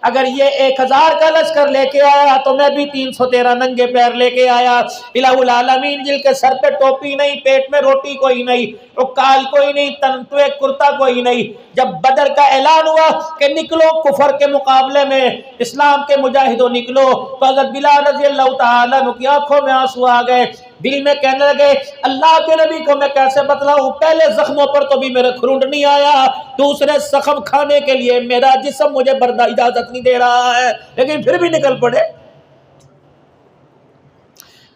اگر یہ 1000 کا لشکر لے کے آیا تو میں بھی 313 ننگے پیر لے کے آیا. الہ العالمین جن کے سر پہ ٹوپی نہیں، پیٹ میں روٹی کوئی نہیں، رکال کوئی نہیں، تن پہ کرتا کوئی نہیں، جب بدر کا اعلان ہوا کہ نکلو کفر کے مقابلے میں اسلام کے مجاہدوں نکلو، تو حضرت بلال رضی اللہ تعالیٰ عنہ کی آنکھوں میں آنسو آ گئے. دل میں کہنے لگے اللہ کے نبی کو میں کیسے بتلاؤں، پہلے زخموں پر تو بھی میرے کھرونڈ نہیں آیا، دوسرے زخم کھانے کے لیے میرا جسم مجھے اجازت نہیں دے رہا ہے، لیکن پھر بھی نکل پڑے.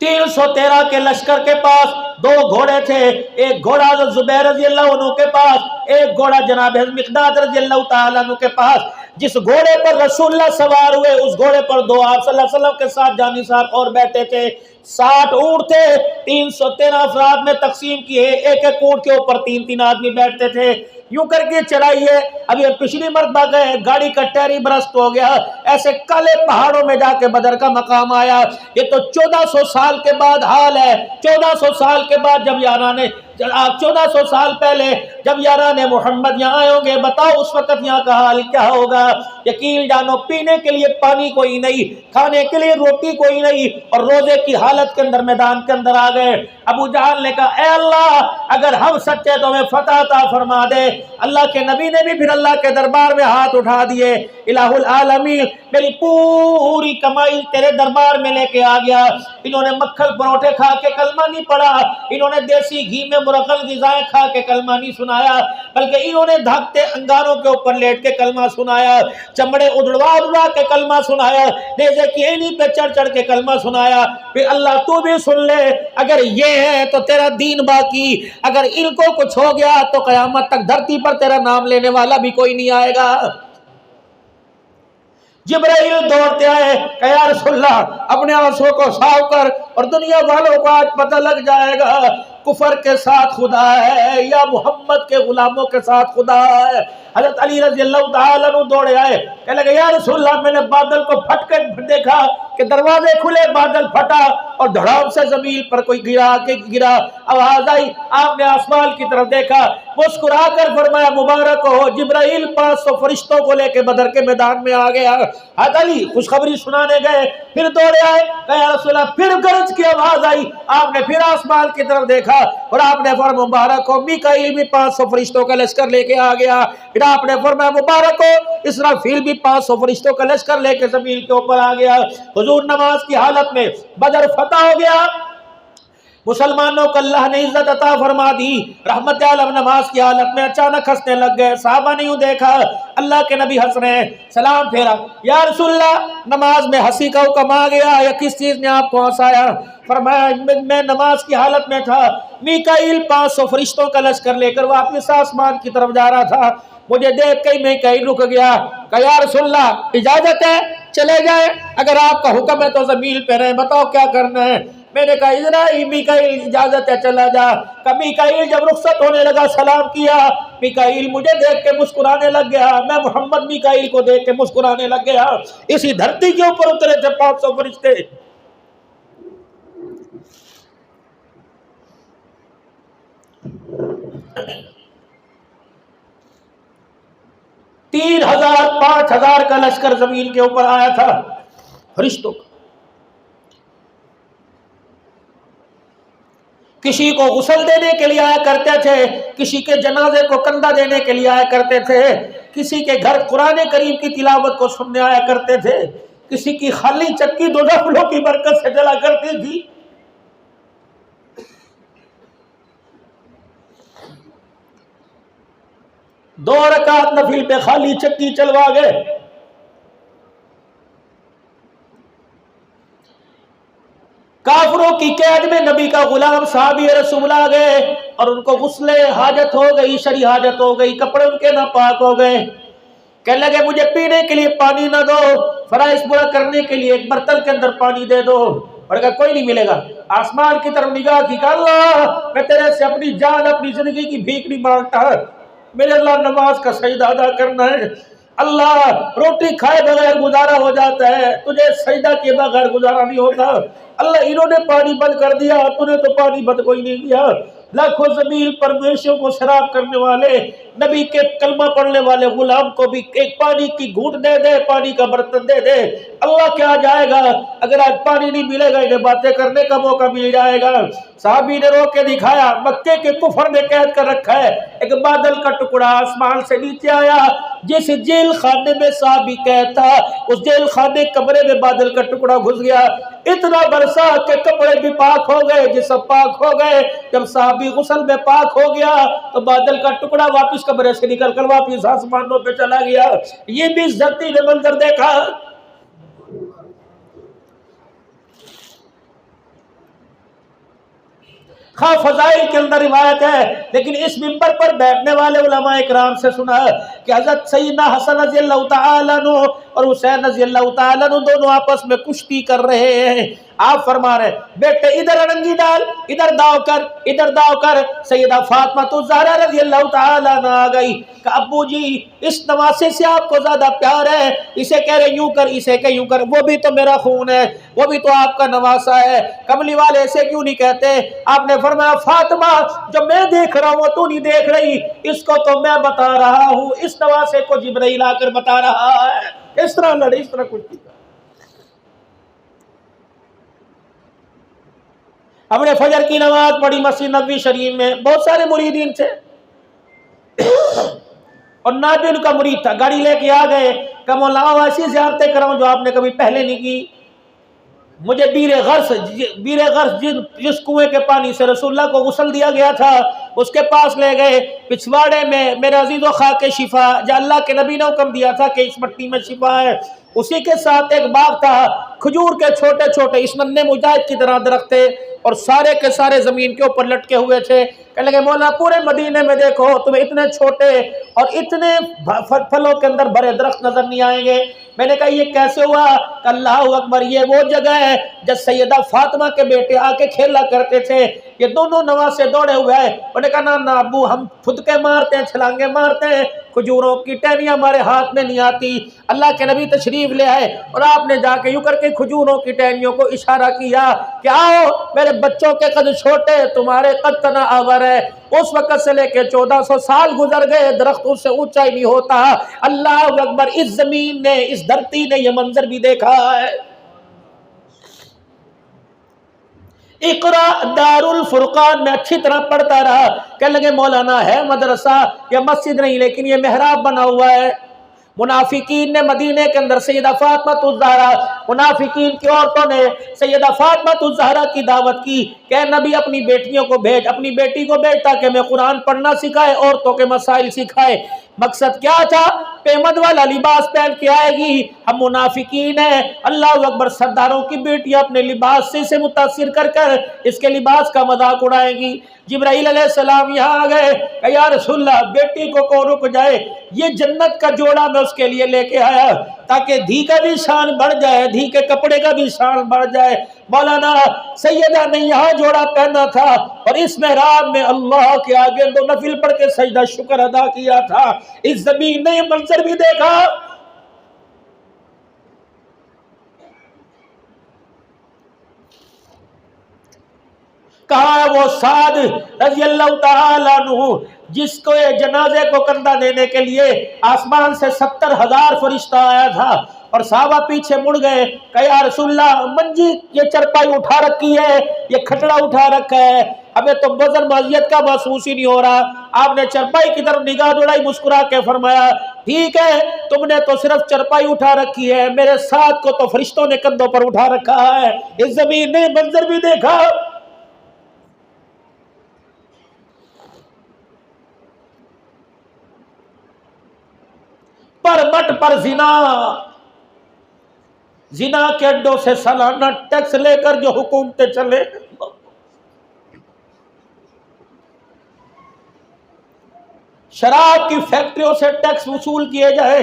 313 کے لشکر کے پاس 2 گھوڑے تھے، ایک گھوڑا حضرت زبیر رضی اللہ عنہ کے پاس، ایک گھوڑا جناب مقداد رضی اللہ تعالیٰ عنہ کے پاس. جس گھوڑے پر رسول اللہ سوار ہوئے اس گھوڑے پر 2 آپ صلی اللہ علیہ وسلم کے ساتھ جانی صاحب اور بیٹھے تھے. 60 اونٹ تھے، 313 افراد میں تقسیم کیے، ایک ایک اونٹ کے اوپر 3 آدمی بیٹھتے تھے. یوں کر کے چلائیے. اب یہ پچھلی مرتبہ گئے، گاڑی کا ٹیر ہی برست ہو گیا، ایسے کالے پہاڑوں میں جا کے بدر کا مقام آیا. یہ تو 1400 سال کے بعد حال ہے. 1400 سال کے بعد جب یاراں نے 1400 سال پہلے جب یاران محمد یہاں آئے ہوں گے، بتاؤ اس وقت یہاں کا حال کیا ہوگا. یقین جانو پینے کے لیے پانی کوئی نہیں، کھانے کے لیے روٹی کوئی نہیں، اور روزے کی حالت کے اندر میدان کے اندر آ گئے. ابو جہل نے کہا اے اللہ اگر ہم سچے تو ہمیں فتح عطا فرما دے. اللہ کے نبی نے بھی پھر اللہ کے دربار میں ہاتھ اٹھا دیے. الہ العالمین میری پوری کمائی تیرے دربار میں لے کے آ گیا. انہوں نے مکھن پروٹھے کھا کے کلمہ نہیں پڑھا، انہوں نے دیسی گھی میں مرغل غذائیں کھا کے کلمہ نہیں سنایا، بلکہ انہوں نے دھاگتے انگاروں کے اوپر لیٹ کے کلمہ سنایا، چمڑے اڑوا کے کلمہ سنایا، نیزے کی اینی پہ چڑھ چڑھ کے کلمہ سنایا. پھر اللہ تو بھی سن لے، اگر یہ ہے تو تیرا دین باقی، اگر ان کو کچھ ہو گیا تو قیامت تک دھرتی پر تیرا نام لینے والا بھی کوئی نہیں آئے گا. جبرائیل دوڑتے آئے کہ یا رسول اللہ اپنے آنسوں کو صاف کر، اور دنیا والوں کو آج پتہ لگ جائے گا کفر کے ساتھ خدا ہے یا محمد کے غلاموں کے ساتھ خدا ہے. حضرت علی رضی اللہ تعالیٰ عنہ دوڑے آئے، کہنے لگے یا رسول اللہ میں نے بادل کو پھٹ کے دیکھا کہ دروازے کھلے، بادل پھٹا اور دھڑام سے زمین پر کوئی گرا، آواز آئی، آپ نے آسمان کی طرف دیکھا، مسکرا کر فرمایا مبارک ہو جبرائیل 500 فرشتوں کو لے کے بدر کے میدان میں آ گیا. حضرت علی خوشخبری سنانے گئے، پھر دوڑے آئے کہ یا رسول اللہ، پھر گرج کی آواز آئی، آپ نے پھر آسمان کی طرف دیکھا اور آپ نے فرمایا مبارک ہو میکائیل بھی 500 فرشتوں کا لشکر لے کے آ گیا. پھر آپ نے فرمایا مبارک ہو اسرافیل بھی 500 فرشتوں کا لشکر لے کے زمین کے اوپر آ گیا. حضور نماز کی حالت میں بدر فتح ہو گیا، مسلمانوں کو اللہ نے عزت عطا فرما دی. رحمت عالم نماز کی حالت میں اچانک ہنسنے لگ گئے. صحابہ نے یوں دیکھا اللہ کے نبی ہنس رہے ہیں، سلام پھیرا، یا رسول اللہ نماز میں ہنسی کا حکم آ گیا یا کس چیز نے آپ کو ہنسایا؟ فرمایا میں نماز کی حالت میں تھا، میکائیل 500 فرشتوں کا لشکر لے کر واپس آسمان کی طرف جا رہا تھا، مجھے دیکھ کے میکائیل رک گیا کہ یا رسول اللہ اجازت ہے چلے جائیں، اگر آپ کا حکم ہے تو زمین پہ رہیں، بتاؤ کیا کرنا ہے؟ میں نے کہا اسرائیل میکائیل اجازت ہے چلا جا. کہ میکائیل جب رخصت ہونے لگا سلام کیا، میکائیل مجھے دیکھ کے مسکرانے لگ گیا، میں محمد میکائیل کو دیکھ کے مسکرانے لگ گیا. اسی دھرتی کے اوپر اترے تھے 500 فرشتے. تین 5,000 کا لشکر زمین کے اوپر آیا تھا فرشتوں کا. کسی کو غسل دینے کے لیے آیا کرتے تھے، کسی کے جنازے کو کندھا دینے کے لیے آیا کرتے تھے، کسی کے گھر قرآن کریم کی تلاوت کو سننے آیا کرتے تھے، کسی کی خالی چکی 2 نفلوں کی برکت سے جلا کرتی تھی. دو رکعت نفل پہ خالی چکی چلوا گئے. کافروں کی قید میں نبی کا غلام صحابی رسول آ گئے اور ان کو غسل حاجت ہو گئی، شرعی حاجت ہو گئی، کپڑے ان کے ناپاک ہو گئے. کہنے لگے مجھے پینے کے لیے پانی نہ دو، فرائض پورا کرنے کے لیے ایک برتن کے اندر پانی دے دو. اور کہا کوئی نہیں ملے گا. آسمان کی طرف نگاہ کی، کہا اللہ میں تیرے سے اپنی جان اپنی زندگی کی بھیک نہیں مانگتا، میرے اللہ نماز کا سجدہ ادا کرنا ہے. اللہ روٹی کھائے بغیر گزارا ہو جاتا ہے، تجھے سجدہ کے بغیر گزارا نہیں ہوتا. اللہ انہوں نے پانی بند کر دیا، تو نے تو پانی بند کوئی نہیں کیا. لاکھوں زمین پر مویشیوں کو شراب کرنے والے نبی کے کلمہ پڑھنے والے غلام کو بھی ایک پانی کی گھونٹ دے دے، پانی کا برتن دے دے. اللہ کیا جائے گا اگر آج پانی نہیں ملے گا، انہیں باتیں کرنے کا موقع مل جائے گا. صحابی نے رو کے دکھایا، مکے کے کفر نے قید کر رکھا ہے. ایک بادل کا ٹکڑا آسمان سے نیچے آیا، جس جیل خانے میں صحابی قید تھا اس جیل خانے کمرے میں بادل کا ٹکڑا گھس گیا، اتنا برسا کہ کپڑے بھی پاک ہو گئے، جسم پاک ہو گئے. جب صحابی غسل میں پاک ہو گیا تو بادل کا ٹکڑا واپس کمرے سے نکل کر واپس آسمانوں پہ چلا گیا. یہ بھی اس دھرتی نے منظر دیکھا. خواہ فضائل کے اندر روایت ہے، لیکن اس منبر پر بیٹھنے والے علماء اکرام سے سنا کہ حضرت سیدنا حسن رضی اللہ تعالیٰ عنہ اور حسین رضی اللہ تعالیٰ عنہ دونوں آپس میں کشتی کر رہے ہیں. آپ فرما رہے ہیں بیٹے ادھر اڑنگی ڈال، ادھر داؤ کر، ادھر داؤ کر. سیدہ فاطمہ الزہرا رضی اللہ تعالیٰ عنہ آ گئی کہ ابو جی اس نواسے سے آپ کو زیادہ پیار ہے، اسے کہہ رہے یوں کر، اسے کہ یوں کر. وہ بھی تو میرا خون ہے، وہ بھی تو آپ کا نواسا ہے. کملی والے ایسے کیوں نہیں کہتے؟ آپ نے فرمایا فاطمہ جو میں دیکھ رہا ہوں وہ تو نہیں دیکھ رہی، اس کو تو میں بتا رہا ہوں، اس نواسے کو جبرائیل آ کر بتا رہا ہے. اس طرح لڑے، اس طرح کچھ نہیں. ہم نے فجر کی نماز پڑھی مسجد نبوی شریف میں، بہت سارے مریدین تھے اور نابین کا مرید تھا. گاڑی لے کے آ گئے کہ مولا ایسی زیارتیں کراؤں جو آپ نے کبھی پہلے نہیں کی. مجھے بیر غرس جس کنویں کے پانی سے رسول اللہ کو غسل دیا گیا تھا اس کے پاس لے گئے. پچھواڑے میں میرے عزیز و خاک شفا جو اللہ کے نبی نے حکم دیا تھا کہ اس مٹی میں شفا ہے، اسی کے ساتھ ایک باغ تھا، کھجور کے چھوٹے چھوٹے اس ننھے مجاہد کی طرح درخت تھے اور سارے کے سارے زمین کے اوپر لٹکے ہوئے تھے. کہنے لگے مولا پورے مدینے میں دیکھو تمہیں اتنے چھوٹے اور اتنے پھلوں کے اندر بھرے درخت نظر نہیں آئیں گے. میں نے کہا یہ کیسے ہوا؟ کہ اللہ اکبر، یہ وہ جگہ ہے جب سیدہ فاطمہ کے بیٹے آ کے کھیلا کرتے تھے. یہ دونوں نواسے دوڑے ہوئے ہیں. انہوں نے کہا نا ابو ہم پھدکے مارتے ہیں، چھلانگے مارتے ہیں، کھجوروں کی ٹہنیاں ہمارے ہاتھ میں نہیں آتی. اللہ کے نبی تشریف لے آئے اور آپ نے جا کے یوں کر کے کھجوروں کی ٹہنیوں کو اشارہ کیا کہ آؤ میرے بچوں کے قد چھوٹے، تمہارے قد تنا آور ہے. اس وقت سے لے کے 1400 سال گزر گئے، درخت اس سے اونچا ہی نہیں ہوتا. اللہ اکبر، اس زمین نے، اس دھرتی نے یہ منظر بھی دیکھا ہے. اقرا دار الفرقان میں اچھی طرح پڑھتا رہا. کہنے لگے مولانا ہے مدرسہ یا مسجد نہیں لیکن یہ محراب بنا ہوا ہے. منافقین نے مدینے کے اندر سیدہ فاطمہ الزہرا، منافقین کی عورتوں نے سیدہ فاطمہ الزہرا کی دعوت کی کہ نبی اپنی بیٹیوں کو بھیج، اپنی بیٹی کو بھیج تاکہ میں قرآن پڑھنا سکھائے، عورتوں کے مسائل سکھائے. مقصد کیا تھا؟ پیمد والا لباس پہن کے آئے گی. ہم منافقین ہیں، اللہ اکبر، سرداروں کی بیٹیاں اپنے لباس سے متاثر کر کر اس کے لباس کا مذاق اڑائیں گی. جبرائیل علیہ السلام یہاں آ گئے کہ یا رسول اللہ بیٹی کو کون رک جائے، یہ جنت کا جوڑا میں اس کے لیے لے کے آیا تاکہ دھی کا بھی شان بڑھ جائے، دھی کے کپڑے کا بھی شان بڑھ جائے. مولانا سیدہ نے یہاں جوڑا پہنا تھا اور اس محراب میں اللہ کے آگے 2 نفل پڑھ کے سجدہ شکر ادا کیا تھا. اس زمین نے یہ منظر بھی دیکھا. کہا ہے وہ سعد رضی اللہ تعالیٰ عنہ جس کو جنازے کو کندھا دینے کے لیے آسمان سے 70,000 فرشتہ آیا تھا اور صحابہ پیچھے مڑ گئے کہ یا رسول اللہ منجی یہ چرپائی اٹھا رکھی ہے، یہ کھٹڑا اٹھا رکھا ہے، ہمیں تو وزن معذیت کا محسوس ہی نہیں ہو رہا. آپ نے چرپائی کی طرف نگاہ دوڑائی، مسکرا کے فرمایا ٹھیک ہے تم نے تو صرف چرپائی اٹھا رکھی ہے، میرے ساتھ کو تو فرشتوں نے کندھوں پر اٹھا رکھا ہے. اس زمین نے منظر بھی دیکھا. پر مٹ پر زنا کے اڈوں سے سالانہ ٹیکس لے کر جو حکومتیں چلے، شراب کی فیکٹریوں سے ٹیکس وصول کیے جائے،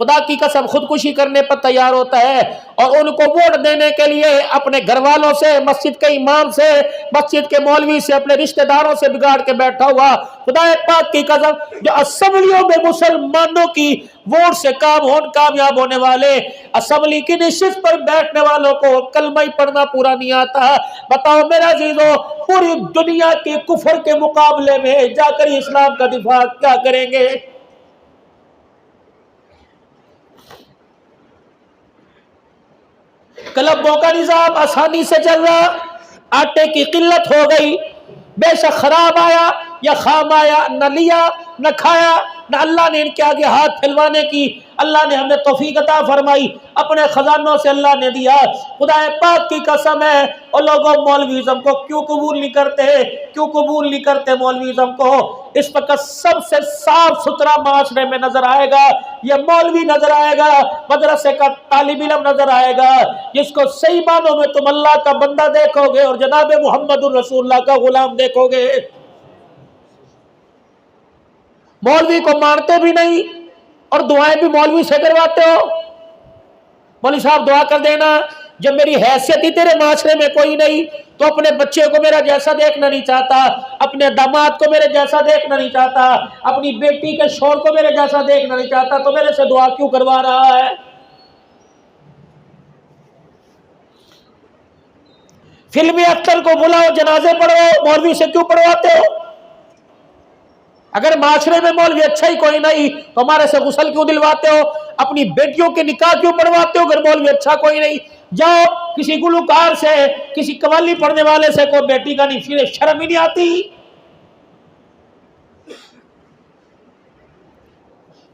خدا کی قسم خودکشی کرنے پر تیار ہوتا ہے اور ان کو ووٹ دینے کے لیے اپنے گھر والوں سے، مسجد کے امام سے، مسجد کے مولوی سے، اپنے رشتہ داروں سے بگاڑ کے بیٹھا ہوا، خدا پاک کی قسم جو اسمبلیوں میں مسلمانوں کی ووٹ سے کامیاب ہونے والے، اسمبلی کی نشست پر بیٹھنے والوں کو کلمہ ہی پڑھنا پورا نہیں آتا، بتاؤ میرا عزیزو پوری دنیا کے کفر کے مقابلے میں جا کر اسلام کا دفاع کیا کریں گے؟ کلبوں کا نظام آسانی سے چل رہا، آٹے کی قلت ہو گئی، بے شک خراب آیا یا خام آیا، نہ لیا نہ کھایا، نہ اللہ نے ان کے آگے ہاتھ پھیلوانے کی اللہ نے ہمیں توفیق عطا فرمائی، اپنے خزانوں سے اللہ نے دیا۔ خدا پاک کی قسم ہے اور لوگوں مولویزم کو کیوں قبول نہیں کرتے مولویزم کو؟ اس وقت سب سے صاف ستھرا معاشرے میں نظر آئے گا یہ مولوی نظر آئے گا، مدرسے کا طالب علم نظر آئے گا، جس کو صحیح معنوں میں تم اللہ کا بندہ دیکھو گے اور جناب محمد الرسول اللہ کا غلام دیکھو گے۔ مولوی کو مانتے بھی نہیں اور دعائیں بھی مولوی سے کرواتے ہو۔ مولوی صاحب دعا کر دینا، جب میری حیثیت ہی تیرے معاشرے میں کوئی نہیں تو اپنے بچے کو میرا جیسا دیکھنا نہیں چاہتا، اپنے داماد کو میرے جیسا دیکھنا نہیں چاہتا، اپنی بیٹی کے شوہر کو میرے جیسا دیکھنا نہیں چاہتا، تو میرے سے دعا کیوں کروا رہا ہے؟ فلمی ایکٹر کو بلاؤ جنازے پڑھو، مولوی سے کیوں پڑھواتے ہو؟ اگر معاشرے میں مولوی اچھا ہی کوئی نہیں تو ہمارے سے غسل کیوں دلواتے ہو؟ اپنی بیٹیوں کے نکاح کیوں پڑھواتے ہو اگر مولوی اچھا کوئی نہیں؟ جاؤ کسی گلوکار سے، کسی قوالی پڑھنے والے سے کوئی بیٹی کا نہیں، پھر شرم ہی نہیں آتی؟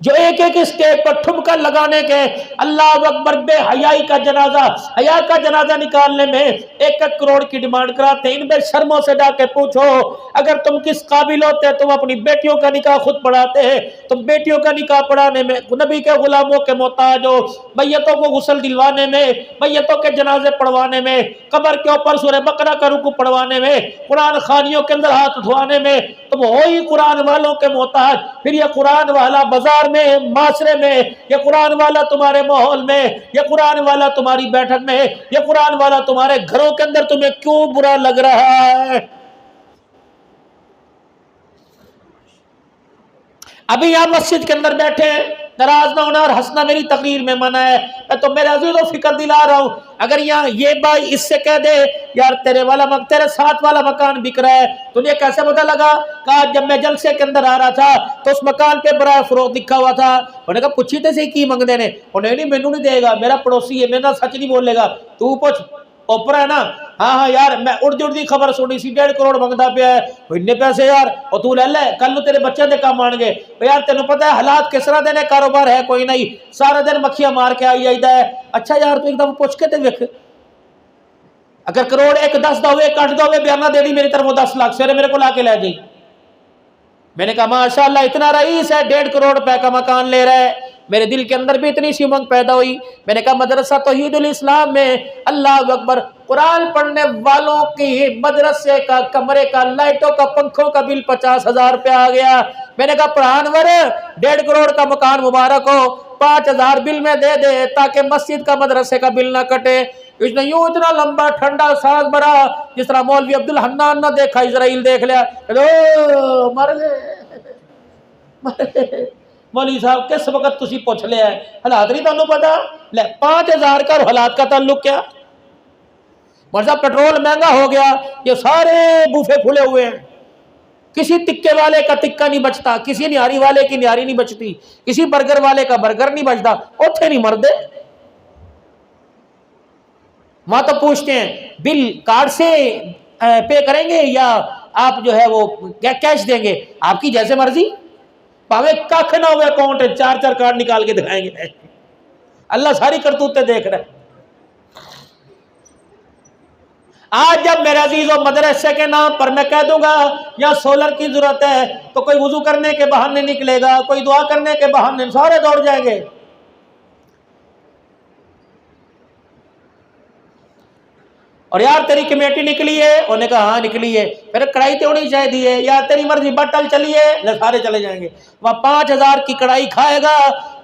جو ایک ایک اسٹیج پر ٹھمکا لگانے کے اللہ اکبر بے حیائی کا جنازہ، حیا کا جنازہ نکالنے میں 1 کروڑ کی ڈیمانڈ کراتے ہیں۔ ان بے شرموں سے جا کے پوچھو اگر تم کس قابل ہوتے، تم اپنی بیٹیوں کا نکاح خود پڑھاتے ہیں، تم بیٹیوں کا نکاح پڑھانے میں نبی کے غلاموں کے محتاج ہو، میتوں کو غسل دلوانے میں، میتوں کے جنازے پڑھوانے میں، قبر کے اوپر سورہ بقرہ کا رکوع پڑھوانے میں، قرآن خوانیوں کے اندر ہاتھ اٹھوانے میں، تم ہو ہی قرآن والوں کے محتاج۔ پھر یہ قرآن والا بازار میں، معاشرے میں، یہ قرآن والا تمہارے ماحول میں، یہ قرآن والا تمہاری بیٹھک میں، یہ قرآن والا تمہارے گھروں کے اندر تمہیں کیوں برا لگ رہا ہے؟ ابھی آپ مسجد کے اندر بیٹھے ہیں، ناراض نہ ہونا اور ہنسنا میری تقریر میں منع ہے، میں تو میرے عزیزوں فکر دلا رہا ہوں۔ اگر یہاں یہ بھائی اس سے کہہ دے یار تیرے ساتھ والا مکان بک رہا ہے، تجھے کیسے پتہ لگا؟ کہا جب میں جلسے کے اندر آ رہا تھا تو اس مکان پہ برائے فروخت لکھا ہوا تھا۔ انہوں نے کہا پوچھی تے سے کی منگ دینے؟ انہوں نے نہیں مینوں نہیں دے گا، میرا پڑوسی ہے، میرا سچ نہیں بولے گا، تو پوچھ اوپر ہے نا۔ ہاں یار میں اڑدی خبر سنی سی 1.5 کروڑ منگتا پیا ہے، اتنے پیسے یار، اور تو لے لے کل نو تیرے بچے دے کام آن گے۔ یار تینوں پتہ ہے حالات کس طرح دینے، کاروبار ہے کوئی نہیں، سارا دن مکھیاں مار کے آئی جائیدا ہے۔ اچھا یار تو ایک دفعہ پوچھ کے تے ویکھ، اگر کروڑ 1 10 دا ہوئے کٹ دا ہوئے بیانہ دے دی میری طرف 10 لاکھ سویرے میرے کو لا کے لے جائی۔ میں نے کہا ماشاءاللہ اتنا رئیس ہے 1.5 کروڑ روپے کا مکان لے رہا ہے۔ میرے دل کے اندر بھی اتنی سی امنگ پیدا ہوئی، میں نے کہا مدرسہ توحید الاسلام میں اللہ اکبر قرآن پڑھنے والوں کی مدرسے کا کمرے کا لائٹوں کا پنکھوں کا بل 50,000 روپے آ گیا۔ میں نے کہا پڑھان ور 1.5 کروڑ کا مکان مبارک ہو، 5,000 بل میں دے دے تاکہ مسجد کا مدرسے کا بل نہ کٹے۔ اس نے یوں اتنا لمبا ٹھنڈا سانس بھرا جس طرح مولوی عبدالحنان نہ دیکھا اسرائیل دیکھ لیا۔ مر گئے مولوی صاحب کس وقت تسی پوچھ لیا ہے، حالات نہیں تانوں پتا؟ لے 5,000 کا اور حالات کا تعلق کیا؟ مرزا پیٹرول مہنگا ہو گیا، یہ سارے بوفے کھلے ہوئے ہیں، کسی تکے والے کا تکہ نہیں بچتا، کسی نہاری والے کی نہاری نہیں بچتی، کسی برگر والے کا برگر نہیں بچتا، اوتھے نہیں مردے۔ وہاں تو پوچھتے ہیں بل کارڈ سے پے کریں گے یا آپ جو ہے وہ کیش دیں گے؟ آپ کی جیسے مرضی، پاوے کھ نہ ہوئے اکاؤنٹ 4 کارڈ نکال کے دکھائیں گے۔ اللہ ساری کرتوتیں دیکھ رہے۔ آج جب میرے عزیزوں مدرسے کے نام پر میں کہہ دوں گا یا سولر کی ضرورت ہے تو کوئی وضو کرنے کے بہانے نکلے گا، کوئی دعا کرنے کے بہانے، سارے دوڑ جائیں گے۔ اور یار تیری کمیٹی نکلی ہے، انہوں نے کہا ہاں نکلی ہے، پھر کڑائی تو ہونی چاہیے دی ہے، یار تیری مرضی بٹل چلیے، سارے چلے جائیں گے۔ وہاں 5,000 کی کڑائی کھائے گا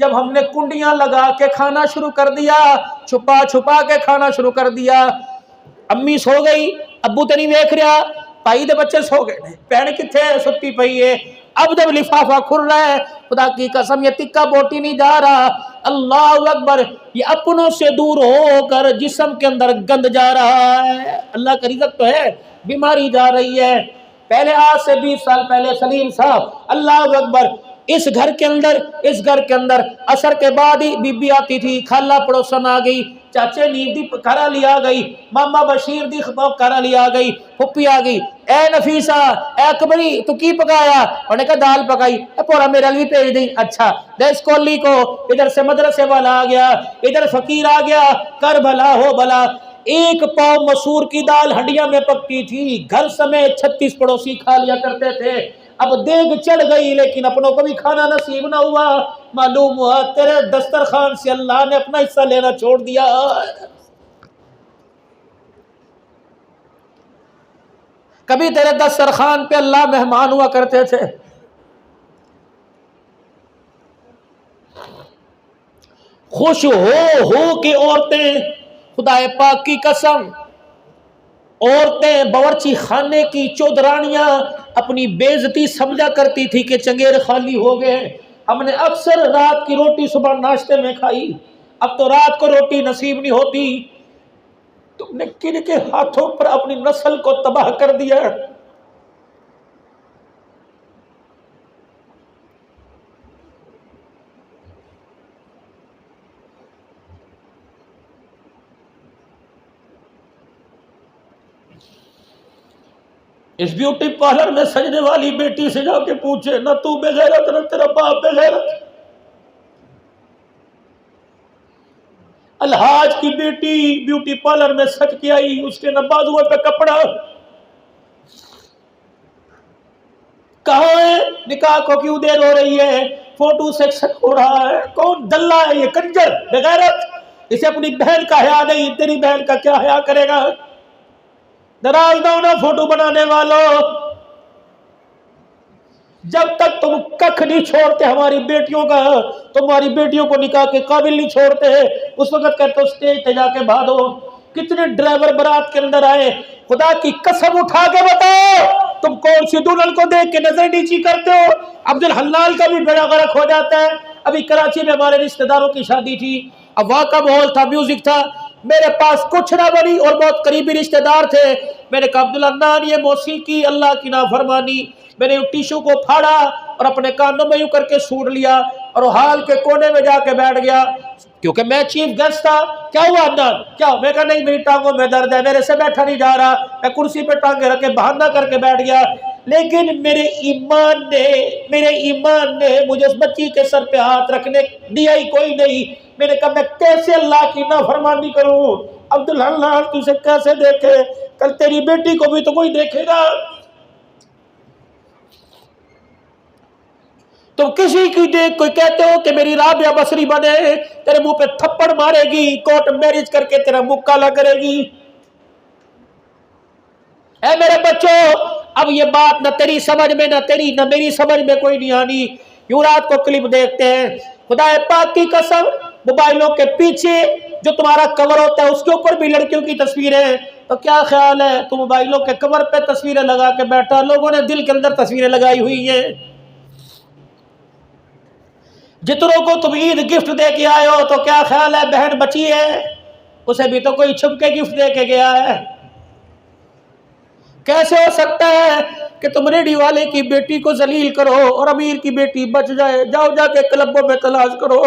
جب ہم نے کنڈیاں لگا کے کھانا شروع کر دیا، چھپا چھپا کے کھانا شروع کر دیا، امی سو گئی، ابو تو نہیں دیکھ رہا، بھائی دے بچے سو گئے، بہن کتنے ستی پئی ہے۔ اب جب لفافہ کھل رہا ہے، خدا کی قسم یہ ٹکا بوٹی نہیں جا رہا، اللہ اکبر، یہ اپنوں سے دور ہو کر جسم کے اندر گند جا رہا ہے۔ اللہ کا رزق تو ہے، بیماری جا رہی ہے۔ پہلے آج سے 20 سال پہلے سلیم صاحب، اللہ اکبر، اس گھر کے اندر عصر کے بعد ہی بی بی آتی تھی، خالہ پڑوسن آ گئی، چاچے نیب دی کھارا لیا گئی، ماما بشیر دی کھارا لیا گئی، پھپھی آ گئی، اے نفیسہ، اے اکبری تو کی پکایا؟ انہوں نے کہا دال پکائی، اے پورا میرا بھی بھیج دی۔ اچھا دے اس کولی کو، ادھر سے مدرسے والا آ گیا، ادھر فقیر آ گیا، کر بھلا ہو بھلا۔ ایک پاؤ مسور کی دال ہنڈیا میں پکتی تھی، گھر سمیت 36 پڑوسی کھا لیا کرتے تھے۔ اب دیگ چڑھ گئی لیکن اپنوں کو بھی کھانا نصیب نہ ہوا، معلوم ہوا تیرے دسترخوان سے اللہ نے اپنا حصہ لینا چھوڑ دیا۔ کبھی تیرے دسترخوان پہ اللہ مہمان ہوا کرتے تھے۔ خوش ہو کہ عورتیں، خدا پاک کی قسم، عورتیں باورچی خانے کی چودرانیاں اپنی بے عزتی سمجھا کرتی تھی کہ چنگیر خالی ہو گئے۔ ہم نے اکثر رات کی روٹی صبح ناشتے میں کھائی، اب تو رات کو روٹی نصیب نہیں ہوتی۔ تم نے کن کے ہاتھوں پر اپنی نسل کو تباہ کر دیا۔ اس بیوٹی پارلر میں سجنے والی بیٹی سے جا کے پوچھے، نہ تو بے غیرت نہ تیرا باپ بے غیرت۔ الحاج کی بیٹی بیوٹی پارلر میں سج کے آئی، اس کے نہ بازوئے پہ کپڑا، کہاں ہے؟ نکاح کو کیوں دیر ہو رہی ہے؟ فوٹو سیکشن ہو رہا ہے۔ کون دلہ ہے یہ کنجر بے غیرت؟ اسے اپنی بہن کا حیا نہیں، تیری بہن کا کیا حیا کرے گا؟ ناراض نہ ہونا فوٹو بنانے والوں، جب تک تم ککھ نہیں چھوڑتے ہماری بیٹیوں کا، تمہاری بیٹیوں کو نکاح کے قابل نہیں چھوڑتے، اس وقت کہتے ہو سٹیج پہ جا کے بھادو۔ کتنے ڈرائیور برات کے اندر آئے، خدا کی قسم اٹھا کے بتاؤ تم کون سی دلہن کو دیکھ کے نظر نیچی کرتے ہو؟ عبدالحلال کا بھی بیڑا غرق ہو جاتا ہے۔ ابھی کراچی میں ہمارے رشتہ داروں کی شادی تھی، اب وہاں کا ماحول تھا، میوزک تھا، میرے پاس کچھ نہ بنی اور بہت قریبی رشتہ دار تھے۔ میں نے کہا عبدالحنان یہ موسیقی اللہ کی نافرمانی۔ میں نے ٹیشو کو پھاڑا اور اپنے کانوں میں یوں کر کے سوڑ لیا اور ہال کے کونے میں جا کے بیٹھ گیا، کیونکہ میں چیف گیسٹ تھا۔ کیا ہوا عدنان؟ کیا؟ میں کہا نہیں میری ٹانگوں میں درد ہے، میرے سے بیٹھا نہیں جا رہا۔ میں کرسی پہ ٹانگیں رکھ کے بہانہ کر کے بیٹھ گیا، لیکن میرے ایمان نے مجھے اس بچی کے سر پہ ہاتھ رکھنے دیا ہی کوئی نہیں۔ میں نے کہا میں کیسے اللہ کی نافرمانی کروں؟ عبدالحلال تجھے کیسے دیکھے؟ کل تیری بیٹی کو بھی تو کوئی دیکھے گا۔ تم کسی کی دیکھ کوئی کہتے ہو کہ میری رابعہ بصری بنے، تیرے منہ پہ تھپڑ مارے گی، کورٹ میرج کر کے تیرا منہ کالا کرے گی۔ اے میرے بچوں، اب یہ بات نہ تیری سمجھ میں نہ تیری نہ میری سمجھ میں کوئی نہیں آنی۔ یوں رات کو کلپ دیکھتے ہیں، خدا پاک کی قسم موبائلوں کے پیچھے جو تمہارا کور ہوتا ہے اس کے اوپر بھی لڑکیوں کی تصویریں، تو کیا خیال ہے تو موبائلوں کے کور پہ تصویریں لگا کے بیٹھا، لوگوں نے دل کے اندر تصویریں لگائی ہوئی ہیں۔ جتنوں کو تم عید گفٹ دے کے آئے ہو تو کیا خیال ہے بہن بچی ہے، اسے بھی تو کوئی چھپ کے گفٹ دے کے گیا ہے۔ کیسے ہو سکتا ہے کہ تم ریڈی والے کی بیٹی کو ذلیل کرو اور امیر کی بیٹی بچ جائے؟ جاؤ جا کے کلبوں میں تلاش کرو۔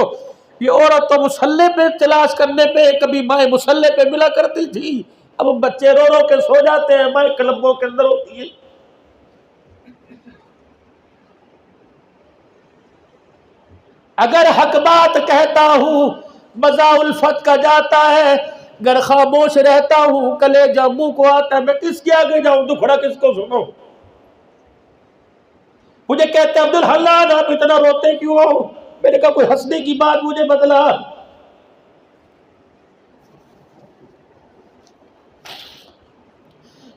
یہ عورت تو مسلح پہ تلاش کرنے پہ کبھی مائیں مسلح پہ ملا کرتی تھی، اب بچے رو رو کے سو جاتے ہیں، مائیں کلبوں کے اندر ہوتی ہے۔ اگر حق بات کہتا ہوں مزہ الفت کا جاتا ہے، گر خاموش رہتا ہوں کلیجہ منہ کو آتا ہے۔ میں کس کے آگے جاؤں، دکھڑا کس کو سنو؟ مجھے کہتے ہیں عبدالحلال آپ اتنا روتے کیوں ہو؟ میں نے کہا کوئی ہنسنے کی بات مجھے بتلا۔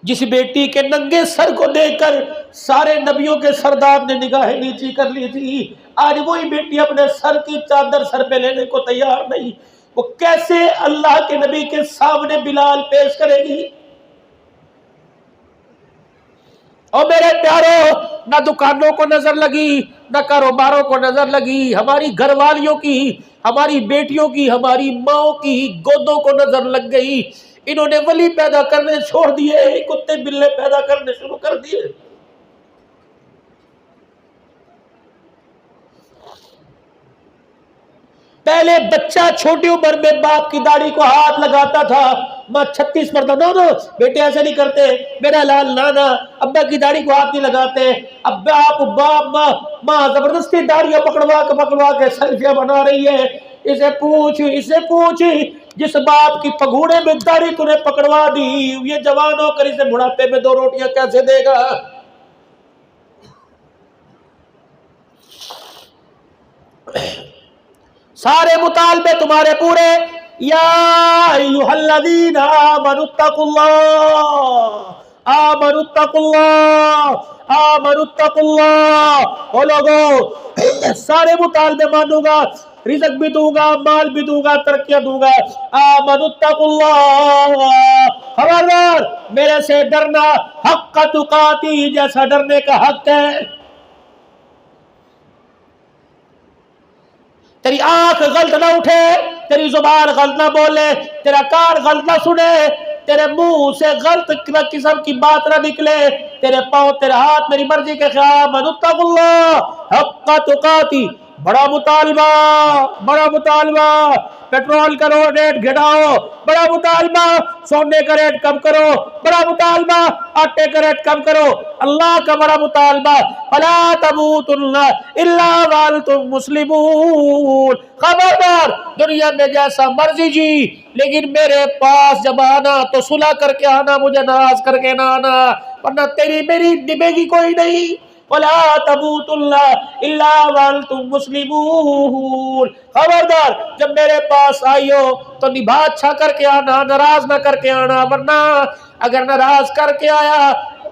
جس بیٹی کے ننگے سر کو دیکھ کر سارے نبیوں کے سردار نے نگاہیں نیچی کر لی تھی، آج وہی بیٹی اپنے سر کی چادر سر پہ لینے کو تیار نہیں، وہ کیسے اللہ کے نبی کے سامنے بلال پیش کرے گی؟ اور میرے پیاروں، نہ دکانوں کو نظر لگی، نہ کاروباروں کو نظر لگی، ہماری گھر والیوں کی، ہماری بیٹیوں کی، ہماری ماں کی گودوں کو نظر لگ گئی۔ انہوں نے ولی پیدا کرنے چھوڑ دیے، کتے بلے پیدا کرنے شروع کر دیے۔ پہلے بچہ چھوٹی عمر میں باپ کی داڑھی کو ہاتھ لگاتا تھا، ماں 36 مرتبہ نو بیٹے ایسے نہیں کرتے، میرا لال نانا ابا کی داڑھی کو ہاتھ نہیں لگاتے، اب باپ ماں زبردستی داڑھیاں پکڑوا کے سیلفیاں بنا رہی ہے۔ اسے پوچھ جس باپ کی پگوڑے میں داڑھی تو نے پکڑوا دی، یہ جوان ہو کر اسے بڑھاپے میں 2 روٹیاں کیسے دے گا؟ سارے مطالبے تمہارے پورے۔ یا ایھا الذین آمنوا اتقوا اللہ، آمنوا اتقوا اللہ، آمنوا اتقوا اللہ۔ او لوگوں، سارے مطالبے مانوں گا، رزق بھی دوں گا، مال بھی دوں گا، ترقیاں دوں گا۔ آمنوا اتقوا اللہ، خبردار میرے سے ڈرنا حق تقاتی، جیسا ڈرنے کا حق ہے۔ تیری آنکھ غلط نہ اٹھے، تیری زبان غلط نہ بولے، تیرا کان غلط نہ سنے، تیرے منہ سے غلط قسم کی بات نہ نکلے، تیرے پاؤں تیرے ہاتھ میری مرضی کے خلاف۔ من اتقوا اللہ حق تقاتی، بڑا مطالبہ، پیٹرول کا ریٹ گھٹاؤ، بڑا مطالبہ، سونے کا ریٹ کم کرو، بڑا مطالبہ، آٹے کا ریٹ کم کرو، اللہ کا بڑا مطالبہ۔ فلا تموتن الا وانتم مسلمون، خبردار دنیا میں جیسا مرضی جی، لیکن میرے پاس جب آنا تو صلح کر کے آنا، مجھے ناراض کر کے نہ آنا، ورنہ تیری میری نبھے گی کوئی نہیں۔ وَلَا تَمُوتُنَّ إِلَّا وَأَنْتُمْ مُسْلِمُونَ، خبردار جب میرے پاس آئی ہو تو نبھا اچھا کر کے آنا، ناراض نہ کر کے آنا، ورنہ اگر ناراض کر کے آیا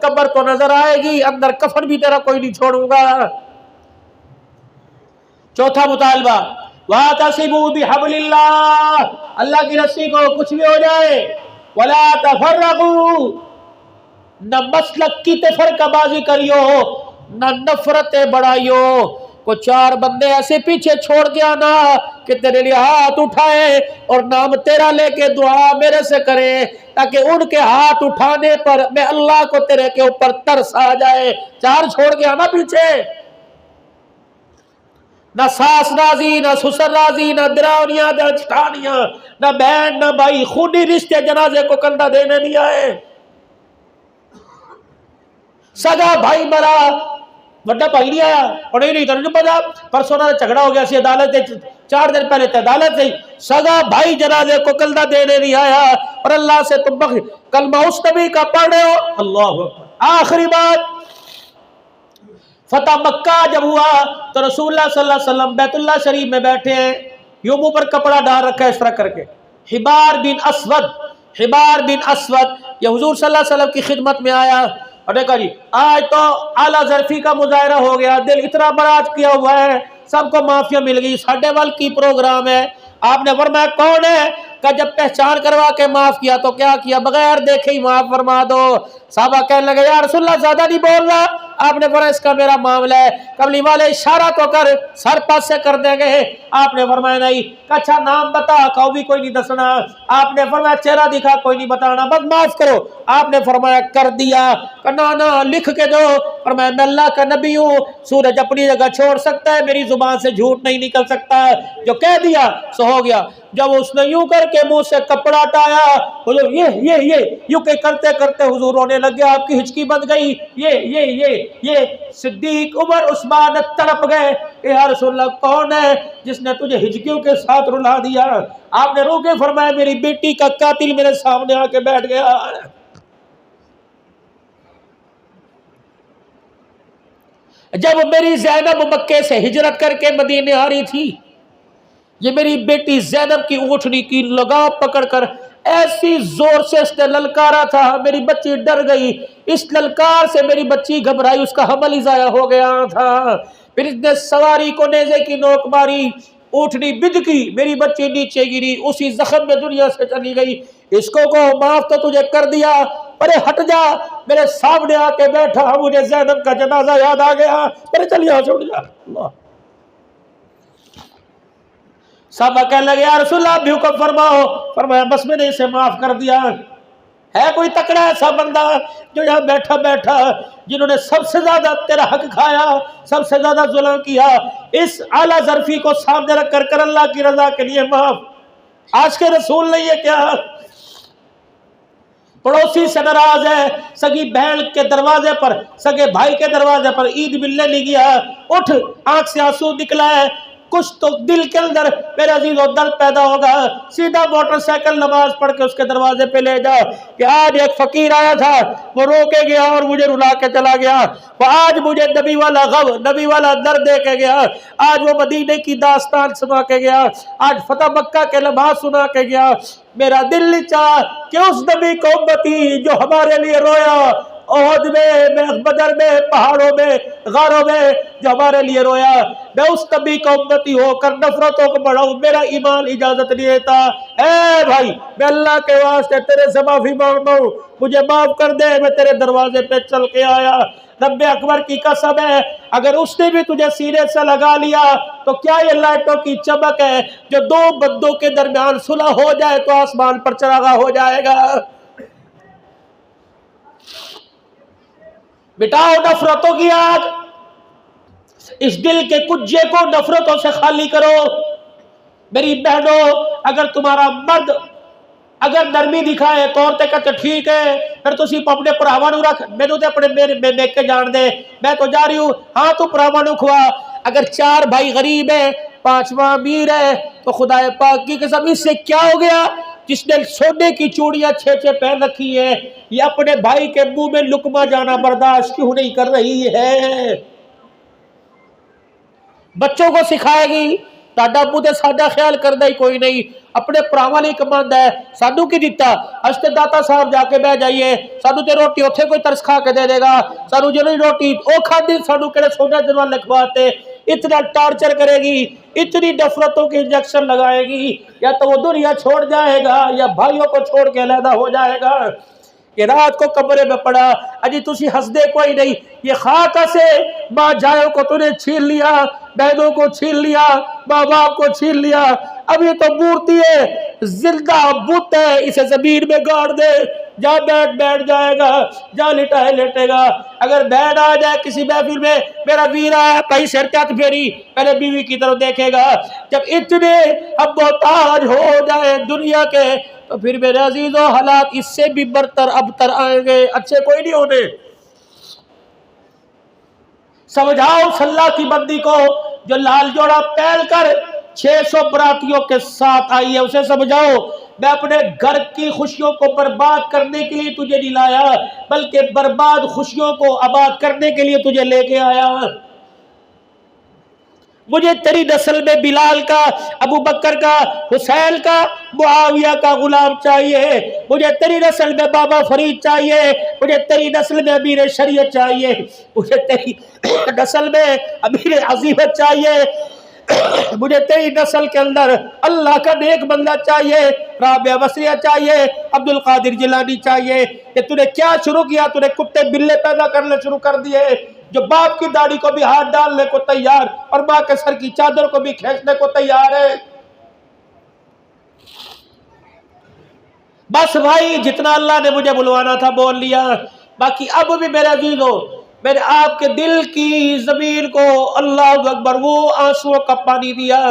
قبر تو نظر آئے گی، اندر کفن بھی تیرا کوئی نہیں چھوڑوں گا۔ چوتھا مطالبہ، وَاعْتَصِمُوا بِحَبْلِ اللَّهِ، اللہ کی رسی کو کچھ بھی ہو جائے، وَلَا تَفَرَّقُوا، نہ مسلک کی تفرقہ بازی کریو، نہ نفرتیں بڑھائیو۔ کو 4 بندے ایسے پیچھے چھوڑ کے آنا کہ تیرے لیے ہاتھ اٹھائے اور نام تیرا لے کے دعا میرے سے کرے، تاکہ ان کے ہاتھ اٹھانے پر میں اللہ کو تیرے کے اوپر ترس آ جائے۔ 4 چھوڑ کے آنا پیچھے، نہ ساس راضی، نہ سسر راضی، نہ دراونیاں، نہ جٹھانیاں، نہ بہن، نہ بھائی، خونی رشتے جنازے کو کندھا دینے نہیں آئے۔ سگا بھائی مرا، بڑا بھائی نہیں آیا، اور نہیں تو نہیں پتا، پرسوں نہ جھگڑا ہو گیا سی عدالت، 4 دن پہلے عدالت سے سگا بھائی جنازے کو کندھا دینے نہیں آیا، اور اللہ سے تم کلمہ اس نبی کا پڑھ رہے ہو۔ اللہ آخری بات، فتح مکہ جب ہوا تو رسول اللہ صلی اللہ علیہ وسلم بیت اللہ شریف میں بیٹھے ہیں، یوں منہ پر کپڑا ڈال رکھا ہے اس طرح کر کے، حبار بن اسود یہ حضور صلی اللہ علیہ وسلم کی خدمت میں آیا اور نے کہا جی آج تو اعلیٰ ظرفی کا مظاہرہ ہو گیا، دل اتنا برات کیا ہوا ہے، سب کو معافیاں مل گئی، ساڈے وال کی پروگرام ہے؟ آپ نے فرمایا کون ہے؟ کہ جب پہچان کروا کے معاف کیا تو کیا کیا؟ بغیر دیکھے ہی معاف فرما دو۔ صحابہ کہنے لگے یا رسول اللہ زیادہ نہیں بول رہا؟ آپ نے فرمایا اس کا میرا معاملہ ہے، کملی والے اشارہ تو کر، سر پاس سے کر دیں گے۔ آپ نے فرمایا نہیں۔ کہ اچھا نام بتا، کہ بھی کوئی نہیں دسنا۔ آپ نے فرمایا چہرہ دکھا، کوئی نہیں بتانا، بس معاف کرو۔ آپ نے فرمایا کر دیا۔ کہ نا لکھ کے دو۔ فرمایا میں اللہ کا نبی ہوں، سورج اپنی جگہ چھوڑ سکتا ہے، میری زبان سے جھوٹ نہیں نکل سکتا، جو کہہ دیا سو ہو گیا۔ جب اس نے یوں کر کے منہ سے کپڑا ہٹایا، حضور یہ یوں کہ کرتے کرتے حضور رونے لگ گیا، آپ کی ہچکی بند گئی، یہ صدیق عمر عثمان تڑپ گئے، یا رسول اللہ کون ہے جس نے تجھے ہچکیوں کے ساتھ رلا دیا؟ آپ نے رو کے فرمایا میری بیٹی کا قاتل میرے سامنے آ کے بیٹھ گیا۔ جب میری زینب مکے سے ہجرت کر کے مدینے آ رہی تھی، یہ میری بیٹی زینب کی اونٹنی کی لگام پکڑ کر ایسی زور سے اس نے للکارا تھا، میری بچی ڈر گئی، اس للکار سے میری بچی گھبرائی، اس کا حمل ہی ضائع ہو گیا تھا۔ پھر اس نے سواری کو نیزے کی نوک ماری، اونٹنی بدکی، میری بچی نیچے گری، اسی زخم میں دنیا سے چلی گئی۔ اس کو معاف تو تجھے کر دیا، ارے ہٹ جا، میرے سامنے آ کے بیٹھا، مجھے زینب کا جنازہ یاد آ گیا، ارے چل یہاں سے اٹھ جا۔ اللہ، صحابہ کہنے لگے یا رسول اللہ بھی حکم فرماؤ، فرمایا بس میں نے اسے معاف کر دیا۔ ہے کوئی تکڑا ایسا بندہ جو یہاں بیٹھا بیٹھا جنہوں نے سب سے زیادہ تیرا حق کھایا، سب سے زیادہ ظلم کیا، اس اعلیٰ ظرفی کو سامنے رکھ کر اللہ کی رضا کے لیے معاف؟ آج کے رسول نے یہ کیا؟ پڑوسی سے ناراض ہے، سگی بہن کے دروازے پر، سگے بھائی کے دروازے پر عید ملنے نہیں گیا، اٹھ، آنکھ سے آنسو نکلا ہے، کچھ تو دل کے اندر میرے عزیز و درد پیدا ہوگا، سیدھا موٹر سائیکل نماز پڑھ کے اس کے دروازے پہ لے جا کہ آج ایک فقیر آیا تھا، وہ رو کے گیا اور مجھے رلا کے چلا گیا، وہ آج مجھے نبی والا غم، نبی والا درد دے کے گیا، آج وہ مدینے کی داستان سنا کے گیا، آج فتح مکہ کے لمحات سنا کے گیا۔ میرا دل نہیں چاہ کہ اس نبی کو امتی جو ہمارے لیے رویا، احد میں، بدر میں، پہاڑوں میں، غاروں میں جو ہمارے لیے رویا، میں اس نبی کا امتی ہو کر نفرتوں کو بڑھاؤں، میرا ایمان اجازت نہیں دیتا۔ اے بھائی، میں اللہ کے واسطے تیرے سے معافی مانگتا ہوں، مجھے معاف کر دے، میں تیرے دروازے پہ چل کے آیا۔ رب اکبر کی قسم ہے، اگر اس نے بھی تجھے سینے سے لگا لیا تو کیا یہ لائٹوں کی چمک ہے جو دو بندوں کے درمیان صلح ہو جائے تو آسمان پر چراغاں ہو جائے گا؟ بٹاؤ نفرتوں کی آگ، اس دل کے کجے کو نفرتوں سے خالی کرو۔ میری بہنوں، اگر تمہارا مرد اگر نرمی دکھائے تو عورتیں کہتے ٹھیک ہے، پھر تسی اپنے پراواں نوں رکھ، مینوں تے اپنے میرے کے جان دے، میں تو جا رہی ہوں، ہاں تو پراواں نوں کھوا۔ اگر 4 بھائی غریب ہے، 5واں امیر ہے، تو خدا پاک کی قسم اس سے کیا ہو گیا؟ جس نے سونے کی چوڑیاں 6 پہن رکھی ہیں، یہ اپنے بھائی کے منہ میں لقمہ جانا برداشت کیوں نہیں کر رہی ہے؟ بچوں کو سکھائے گی تاڈا ابو تے ساڈا خیال کردا ہی کوئی نہیں، اپنے پراواں نہیں کماندا ہے، سانو کی دتا؟ اس تے داتا صاحب جا کے بہ جائیے، سانو تے روٹی اوتھے کوئی ترس کھا کے دے دے گا، سانو جو نہیں روٹی او کھادی، سانو کہڑے سونے جنوان لکھواتے، اتنا ٹارچر کرے گی، اتنی نفرتوں کے انجیکشن لگائے گی، یا تو وہ دنیا چھوڑ جائے گا یا بھائیوں کو چھوڑ کے علیحدہ ہو جائے گا۔ کہ رات کو کمرے میں پڑا، اجی تسی ہنس دے کوئی نہیں، یہ خاک سے ماں جائوں کو تو نے چھین لیا، بہنوں کو چھین لیا، ماں باپ کو چھین لیا، اب یہ تو مورتی ہے، زندہ بت ہے، اسے زمین میں گاڑ دے، جا بیٹھ جائے گا، جا لٹائے لیٹے گا۔ اگر بہن آ جائے کسی محفل میں، میرا ویر آیا، کہیں سر کیا پھیری، پہلے بیوی کی طرف دیکھے گا۔ جب اتنے اب محتاج ہو جائے دنیا کے تو پھر میرے عزیزوں حالات اس سے بھی برتر ابتر آئیں گے، اچھے کوئی نہیں ہونے۔ سمجھاؤ اس اللہ کی بندی کو جو لال جوڑا پہن کر 600 براتیوں کے ساتھ آئی ہے، اسے سمجھاؤ میں اپنے گھر کی خوشیوں کو برباد کرنے کے لیے تجھے نہیں لایا، بلکہ برباد خوشیوں کو آباد کرنے کے لیے تجھے لے کے آیا۔ مجھے تیری نسل میں بلال کا، ابو بکر کا، حسین کا، معاویہ کا غلام چاہیے، مجھے تیری نسل میں بابا فرید چاہیے، مجھے تیری نسل میں امیر شریعت چاہیے، مجھے تیری نسل میں امیر عظیمت چاہیے، مجھے تیری نسل کے اندر اللہ کا نیک بندہ چاہیے، رابعہ بصریہ چاہیے، عبد القادر جیلانی چاہیے۔ کہ تو نے کیا شروع کیا؟ تو نے کتے بلے پیدا کرنے شروع کر دیے، جو باپ کی داڑھی کو بھی ہاتھ ڈالنے کو تیار اور ماں کے سر کی چادر کو بھی کھینچنے کو تیار ہے۔ بس بھائی، جتنا اللہ نے مجھے بلوانا تھا بول لیا، باقی اب بھی میرے عزیزو، میں نے آپ کے دل کی زمین کو اللہ اکبر وہ آنسوؤں کا پانی دیا،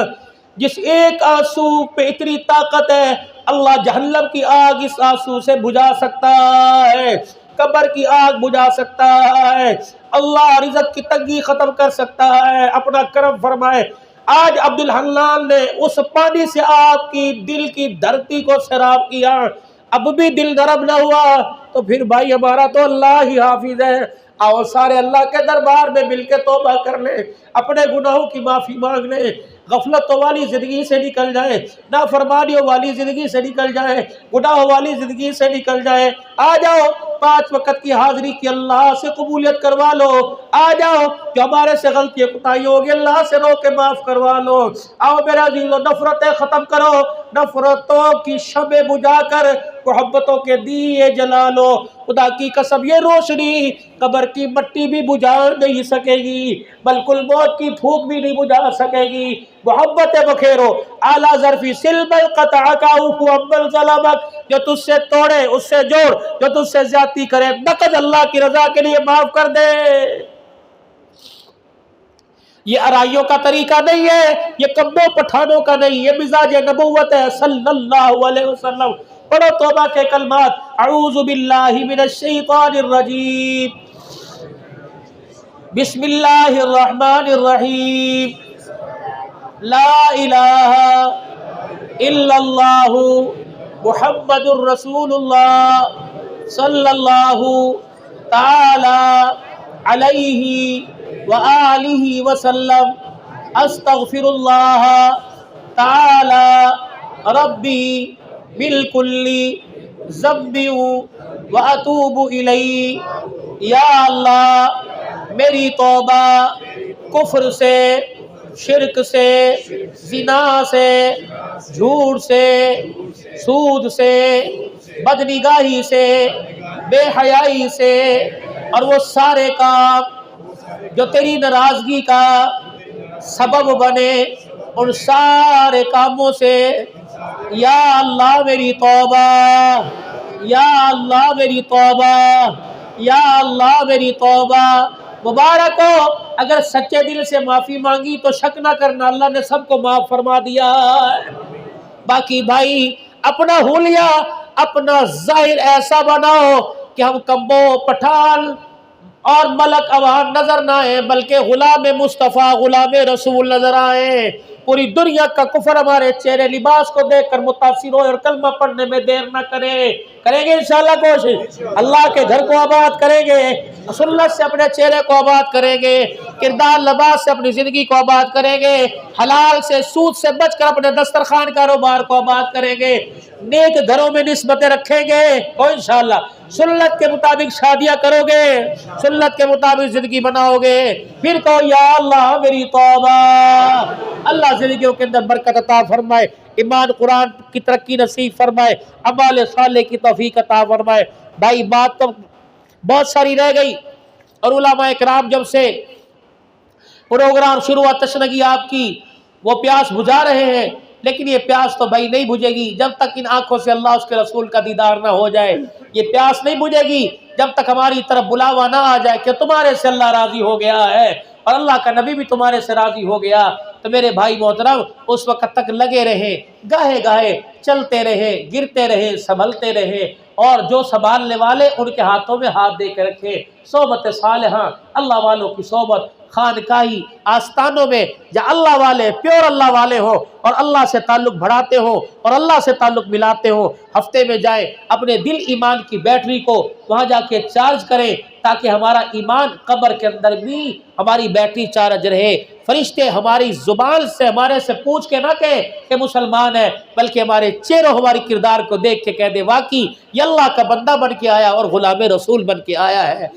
جس ایک آنسو پہ اتنی طاقت ہے، اللہ جہنم کی آگ اس آنسو سے بجھا سکتا ہے، قبر کی آگ بجھا سکتا ہے، اللہ رزق کی تنگی ختم کر سکتا ہے، اپنا کرم فرمائے۔ آج عبدالحنان نے اس پانی سے آپ کی دل کی دھرتی کو سیراب کیا، اب بھی دل نرم نہ ہوا تو پھر بھائی ہمارا تو اللہ ہی حافظ ہے۔ آؤ سارے اللہ کے دربار میں مل کے توبہ کر لیں، اپنے گناہوں کی معافی مانگ لیں، غفلتوں والی زندگی سے نکل جائے، نافرمانیوں والی زندگی سے نکل جائے، گناہوں والی زندگی سے نکل جائے۔ آ جاؤ 5 وقت کی حاضری کی اللہ سے قبولیت کروا لو، آ جاؤ جو ہمارے سے غلطی کوتاہی ہوگی اللہ سے رو کے معاف کروا لو۔ آؤ میرے عزیزو نفرتیں ختم کرو، نفرتوں کی شمع بجھا کر محبتوں کے دیے جلا لو۔ خدا کی قسم یہ روشنی قبر کی مٹی بھی بجھا نہیں سکے گی، بالکل موت کی پھونک بھی نہیں بجھا سکے گی۔ محبت بکھیرو، اعلیٰ ظرفی سلب القطع کا اوفو عمل ظلمک، جو تجھ سے توڑے اس سے جوڑ، جو تجھ سے زیادتی کرے نقد اللہ کی رضا کے لیے معاف کر دے۔ یہ ارائیوں کا طریقہ نہیں ہے، یہ کمبوں پٹھانوں کا نہیں، یہ مزاج نبوت ہے صلی اللہ علیہ وسلم۔ پڑھو توبہ کے کلمات، اعوذ باللہ من الشیطان الرجیم، بسم اللہ الرحمن الرحیم، لا الہ الا اللہ محمد الرسول اللہ صلی اللہ تعالی علیہ وآلہ وسلم، استغفر اللہ تعالی ربی بالکل ذنب واتوب الیہ۔ یا اللہ میری توبہ کفر سے، شرک سے، زنا سے، جھوٹ سے، سود سے، بدنگاہی سے، بے حیائی سے، اور وہ سارے کام جو تیری ناراضگی کا سبب بنے، ان سارے کاموں سے یا اللہ میری توبہ، یا اللہ میری توبہ، یا اللہ میری توبہ۔ مبارک ہو اگر سچے دل سے معافی مانگی تو شک نہ کرنا اللہ نے سب کو معاف فرما دیا ہے۔ باقی بھائی اپنا حلیہ، اپنا ظاہر ایسا بناؤ کہ ہم کمبو پٹھان اور ملک عوام نظر نہ آئیں، بلکہ غلام مصطفیٰ، غلام رسول نظر آئیں۔ پوری دنیا کا کفر ہمارے چہرے لباس کو دیکھ کر متاثر ہو اور کلمہ پڑھنے میں دیر نہ کریں گے انشاءاللہ کوشش، اللہ کے گھر کو آباد کریں گے، سنت سے اپنے چہرے کو آباد کریں گے، کردار لباس سے اپنی زندگی کو آباد کریں گے، حلال سے سود سے بچ کر اپنے دسترخوان کاروبار کو آباد کریں گے، نیک گھروں میں نسبتیں رکھیں گے اور انشاءاللہ سنت کے مطابق شادیاں کرو گے، سنت کے مطابق زندگی بناؤ گے، پھر کہو یا اللہ میری توبہ۔ اللہ زندگیوں کے اندر برکت عطا فرمائے، ایمان قرآن کی ترقی نصیب فرمائے، اعمال صالح کی توفیق عطا فرمائے۔ بھائی بات تو بہت ساری رہ گئی، اور علماء اکرام جب سے پروگرام شروع ہوا تشنگی آپ کی وہ پیاس بجھا رہے ہیں، لیکن یہ پیاس تو بھائی نہیں بجھے گی جب تک ان آنکھوں سے اللہ اس کے رسول کا دیدار نہ ہو جائے۔ یہ پیاس نہیں بجھے گی جب تک ہماری طرف بلاوا نہ آ جائے کہ تمہارے سے اللہ راضی ہو گیا ہے اور اللہ کا نبی بھی تمہارے سے راضی ہو گیا۔ تو میرے بھائی محترم اس وقت تک لگے رہیں، گاہے گاہے چلتے رہے، گرتے رہے، سنبھلتے رہے، اور جو سنبھالنے والے ان کے ہاتھوں میں ہاتھ دے کے رکھے۔ صحبت صالحہ، اللہ والوں کی صحبت، خانقاہی آستانوں میں جہاں اللہ والے پیور اللہ والے ہوں اور اللہ سے تعلق بڑھاتے ہوں اور اللہ سے تعلق ملاتے ہوں، ہفتے میں جائیں، اپنے دل ایمان کی بیٹری کو وہاں جا کے چارج کریں تاکہ ہمارا ایمان قبر کے اندر بھی ہماری بیٹری چارج رہے۔ فرشتے ہماری زبان سے ہمارے سے پوچھ کے نہ کہیں کہ مسلمان ہے، بلکہ ہمارے چہروں ہماری کردار کو دیکھ کے کہہ دے واقعی یہ اللہ کا بندہ بن کے آیا اور غلام رسول بن کے آیا ہے۔